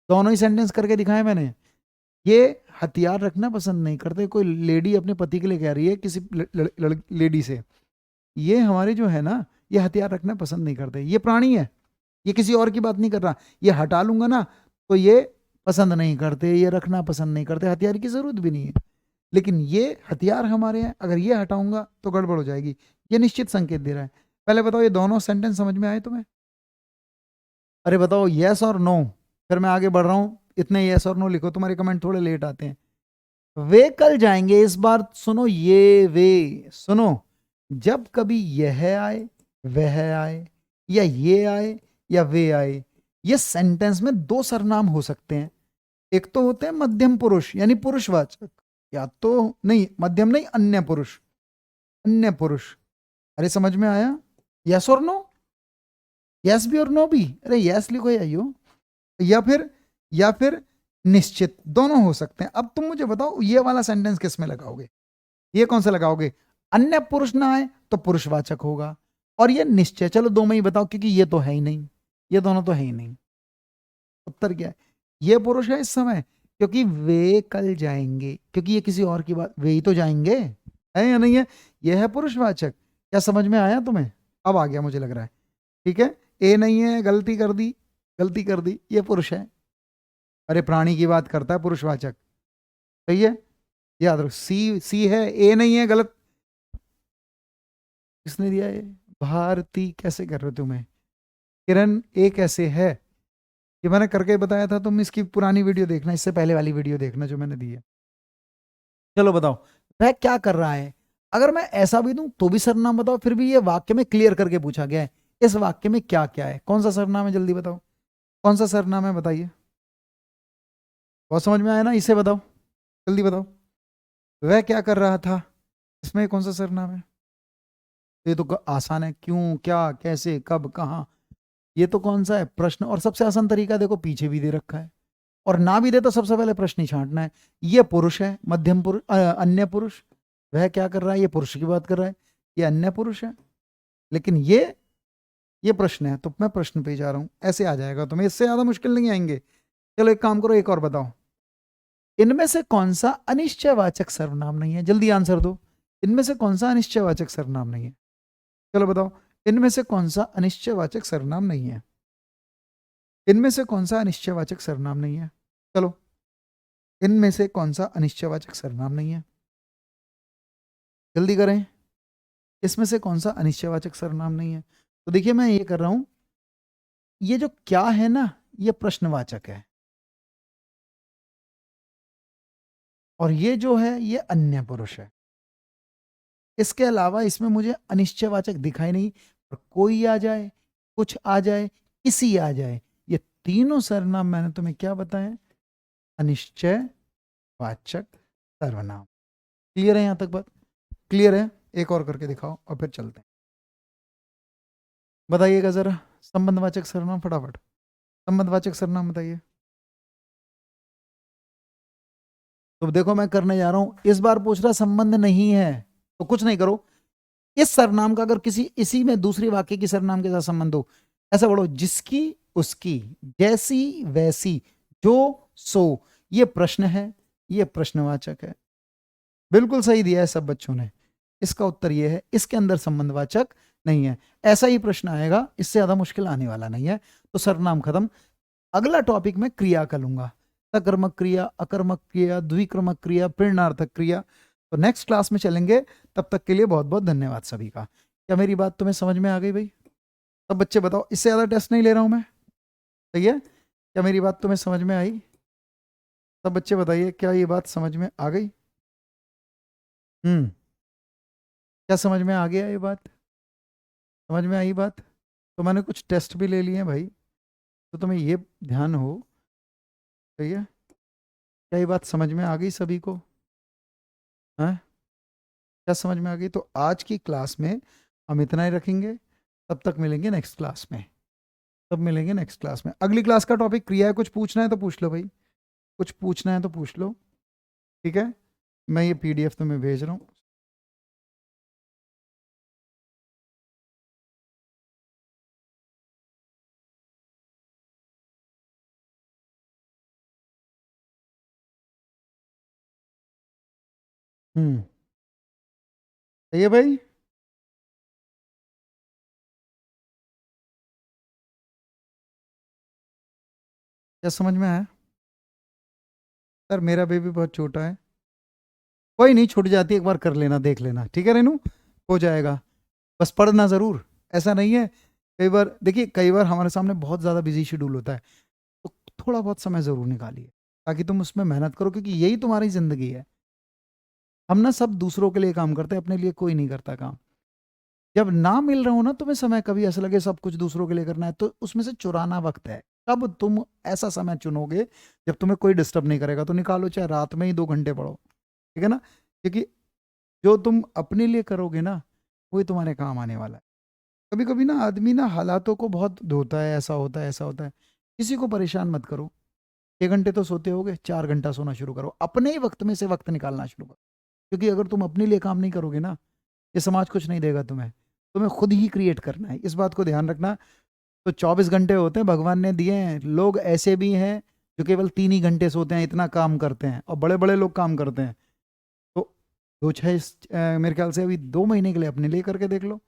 दोनों ही सेंटेंस करके दिखाए मैंने। ये हथियार रखना पसंद नहीं करते, कोई लेडी अपने पति के लिए कह रही है किसी लेडी से, ये हमारे जो है ना, ये हथियार रखना पसंद नहीं करते, ये प्राणी है, ये किसी और की बात नहीं कर रहा। ये हटा लूंगा ना, तो ये पसंद नहीं करते, ये रखना पसंद नहीं करते, हथियार की जरूरत भी नहीं है। लेकिन ये हथियार हमारे हैं, अगर ये हटाऊंगा तो गड़बड़ हो जाएगी। ये निश्चित संकेत दे रहा है। पहले बताओ, ये दोनों सेंटेंस समझ में आए तुम्हें? अरे बताओ यस और नो, फिर मैं आगे बढ़ रहा हूं। इतने यस और नो लिखो, तुम्हारे कमेंट थोड़े लेट आते हैं। वे कल जाएंगे, इस बार सुनो, ये वे सुनो। जब कभी यह आए, वह आए, या ये आए, या वे आए, ये सेंटेंस में दो सर्वनाम हो सकते हैं। एक तो होते हैं मध्यम पुरुष यानी पुरुषवाचक, या तो नहीं, मध्यम नहीं, अन्य पुरुष, अन्य पुरुष। अरे समझ में आया? यस और नो, यस भी और नो भी। अरे यस लिखो या यू, या फिर निश्चित, दोनों हो सकते हैं। अब तुम मुझे बताओ, ये वाला सेंटेंस किस में लगाओगे? ये कौन सा लगाओगे? अन्य पुरुष ना आए तो पुरुषवाचक होगा, और ये निश्चय, चलो दो में ही बताओ, क्योंकि ये तो है ही नहीं, ये दोनों तो है ही नहीं। उत्तर क्या है? ये पुरुष है इस समय, क्योंकि वे कल जाएंगे, क्योंकि ये किसी और की बात, वे ही तो जाएंगे, है या नहीं है? ये है पुरुषवाचक। क्या समझ में आया तुम्हें? अब आ गया मुझे लग रहा है। ठीक है, ए नहीं है, गलती कर दी, गलती कर दी, ये पुरुष है। अरे प्राणी की बात करता है पुरुषवाचक, सही है, याद रखो। सी है, ए नहीं है, गलत। किसने दिया ये? भारती, कैसे कर रहे हो तुम्हें? किरण, ए कैसे है? ये मैंने करके बताया था, तुम इसकी पुरानी वीडियो देखना, इससे पहले वाली वीडियो देखना जो मैंने दी है। चलो बताओ, वह क्या कर रहा है? अगर मैं ऐसा भी दूं तो भी सर्वनाम बताओ, फिर भी ये वाक्य में क्लियर करके पूछा गया है, इस वाक्य में क्या क्या है, कौन सा सर्वनाम है, जल्दी बताओ, कौन सा सर्वनाम है, बताइए। बहुत समझ में आया ना? इसे बताओ, जल्दी बताओ। वह क्या कर रहा था, इसमें कौन सा सर्वनाम है? ये तो आसान है, क्यों, क्या, कैसे, कब, कहाँ। ये तो कौन सा है, प्रश्न। और सबसे आसान तरीका देखो, पीछे भी दे रखा है, और ना भी दे तो सबसे पहले प्रश्न ही छांटना है। ये पुरुष है, मध्यम पुरुष, अन्य पुरुष। वह क्या कर रहा है, ये पुरुष की बात कर रहा है, ये अन्य पुरुष है। लेकिन ये ये प्रश्न है तो मैं प्रश्न पे जा रहा हूं, ऐसे आ जाएगा तुम्हें, इससे ज्यादा मुश्किल नहीं आएंगे। चलो एक काम करो, एक और बताओ, इनमें से कौन सा अनिश्चयवाचक सर्वनाम नहीं है? जल्दी आंसर दो, इनमें से कौन सा अनिश्चयवाचक सर्वनाम नहीं है? चलो बताओ, इनमें से कौन सा अनिश्चयवाचक सर्वनाम नहीं है? इनमें से कौन सा अनिश्चयवाचक सर्वनाम नहीं है? चलो, इनमें से कौन सा अनिश्चयवाचक सर्वनाम नहीं है? जल्दी करें, इसमें से कौन सा अनिश्चयवाचक सर्वनाम नहीं है? तो देखिए मैं ये कर रहा हूं, ये जो क्या है ना, ये प्रश्नवाचक है, और ये जो है ये अन्य पुरुष है। इसके अलावा इसमें मुझे अनिश्चयवाचक दिखाई नहीं, और कोई आ जाए, कुछ आ जाए, किसी आ जाए, ये तीनों सर्वनाम मैंने तुम्हें क्या बताया? अनिश्चयवाचक सर्वनाम। क्लियर है यहां तक बात? क्लियर है? एक और करके दिखाओ और फिर चलते हैं। बताइएगा जरा संबंधवाचक सर्वनाम फटाफट, संबंधवाचक सर्वनाम बताइए। तो देखो मैं करने जा रहा हूं, इस बार पूछ रहा संबंध नहीं है तो कुछ नहीं करो, इस सर्वनाम का अगर किसी इसी में दूसरी वाक्य की सर्वनाम के साथ संबंध हो, ऐसा बोलो, जिसकी उसकी, जैसी वैसी, जो सो, ये प्रश्न है, ये प्रश्नवाचक है। बिल्कुल सही दिया है सब बच्चों ने, इसका उत्तर ये है, इसके अंदर संबंधवाचक नहीं है। ऐसा ही प्रश्न आएगा, इससे ज्यादा मुश्किल आने वाला नहीं है। तो सर्वनाम खत्म। अगला टॉपिक मैं क्रिया का लूंगा, सकर्मक क्रिया, अकर्मक क्रिया, द्विक्रमक क्रिया, प्रेरणार्थक क्रिया। तो नेक्स्ट क्लास में चलेंगे, तब तक के लिए बहुत बहुत धन्यवाद सभी का। क्या मेरी बात तुम्हें समझ में आ गई भाई? सब बच्चे बताओ, इससे ज्यादा टेस्ट नहीं ले रहा हूं मैं, सही है? क्या मेरी बात तुम्हें समझ में आई? सब बच्चे बताइए, क्या ये बात समझ में आ गई? क्या समझ में आ गया ये बात? समझ में आई बात? तो मैंने कुछ टेस्ट भी ले लिए हैं भाई, तो तुम्हें ये ध्यान हो, सही है? क्या ये बात समझ में आ गई सभी को? हैं? क्या समझ में आ गई? तो आज की क्लास में हम इतना ही रखेंगे, तब तक मिलेंगे नेक्स्ट क्लास में, तब मिलेंगे नेक्स्ट क्लास में। अगली क्लास का टॉपिक क्रिया है, कुछ पूछना है तो पूछ लो भाई, कुछ पूछना है तो पूछ लो, ठीक है? मैं ये पीडीएफ तुम्हें भेज रहा हूँ। सही है भाई? क्या समझ में आया? सर मेरा बेबी बहुत छोटा है, कोई नहीं, छूट जाती, एक बार कर लेना, देख लेना, ठीक है रेनू? हो जाएगा, बस पढ़ना ज़रूर, ऐसा नहीं है। कई बार देखिए, कई बार हमारे सामने बहुत ज़्यादा बिजी शेड्यूल होता है, तो थोड़ा बहुत समय ज़रूर निकालिए, ताकि तुम उसमें मेहनत करो, क्योंकि यही तुम्हारी ज़िंदगी है। हम ना सब दूसरों के लिए काम करते हैं, अपने लिए कोई नहीं करता काम। जब ना मिल रहा हो ना तुम्हें समय, कभी ऐसा लगे सब कुछ दूसरों के लिए करना है, तो उसमें से चुराना वक्त है। कब तुम ऐसा समय चुनोगे जब तुम्हें कोई डिस्टर्ब नहीं करेगा, तो निकालो, चाहे रात में ही 2 घंटे पढ़ो, ठीक है ना? क्योंकि जो तुम अपने लिए करोगे ना, वही तुम्हारे काम आने वाला है। कभी कभी ना आदमी ना हालातों को बहुत धोता है, ऐसा होता है, ऐसा होता है, किसी को परेशान मत करो। 6 घंटे तो सोते होगे, 4 घंटा सोना शुरू करो, अपने ही वक्त में से वक्त निकालना शुरू करो। क्योंकि अगर तुम अपने लिए काम नहीं करोगे ना, ये समाज कुछ नहीं देगा तुम्हें, तुम्हें खुद ही क्रिएट करना है, इस बात को ध्यान रखना। तो 24 घंटे होते हैं भगवान ने दिए हैं, लोग ऐसे भी हैं जो केवल 3 ही घंटे सोते हैं, इतना काम करते हैं, और बड़े बड़े लोग काम करते हैं। तो दो छः मेरे ख्याल से अभी 2 महीने के लिए अपने लिए करके देख लो,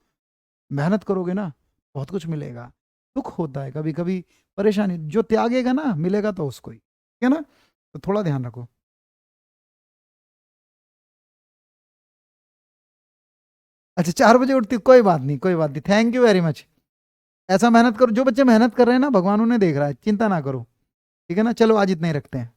मेहनत करोगे ना, बहुत कुछ मिलेगा। दुख होता है कभी कभी, परेशानी, जो त्यागेगा ना मिलेगा तो उसको ही, ठीक है ना? तो थोड़ा ध्यान रखो। अच्छा 4 बजे उठती, कोई बात नहीं, कोई बात नहीं, थैंक यू वेरी मच। ऐसा मेहनत करो, जो बच्चे मेहनत कर रहे हैं ना, भगवान उन्हें देख रहा है, चिंता ना करो, ठीक है ना? चलो आज इतना ही रखते हैं।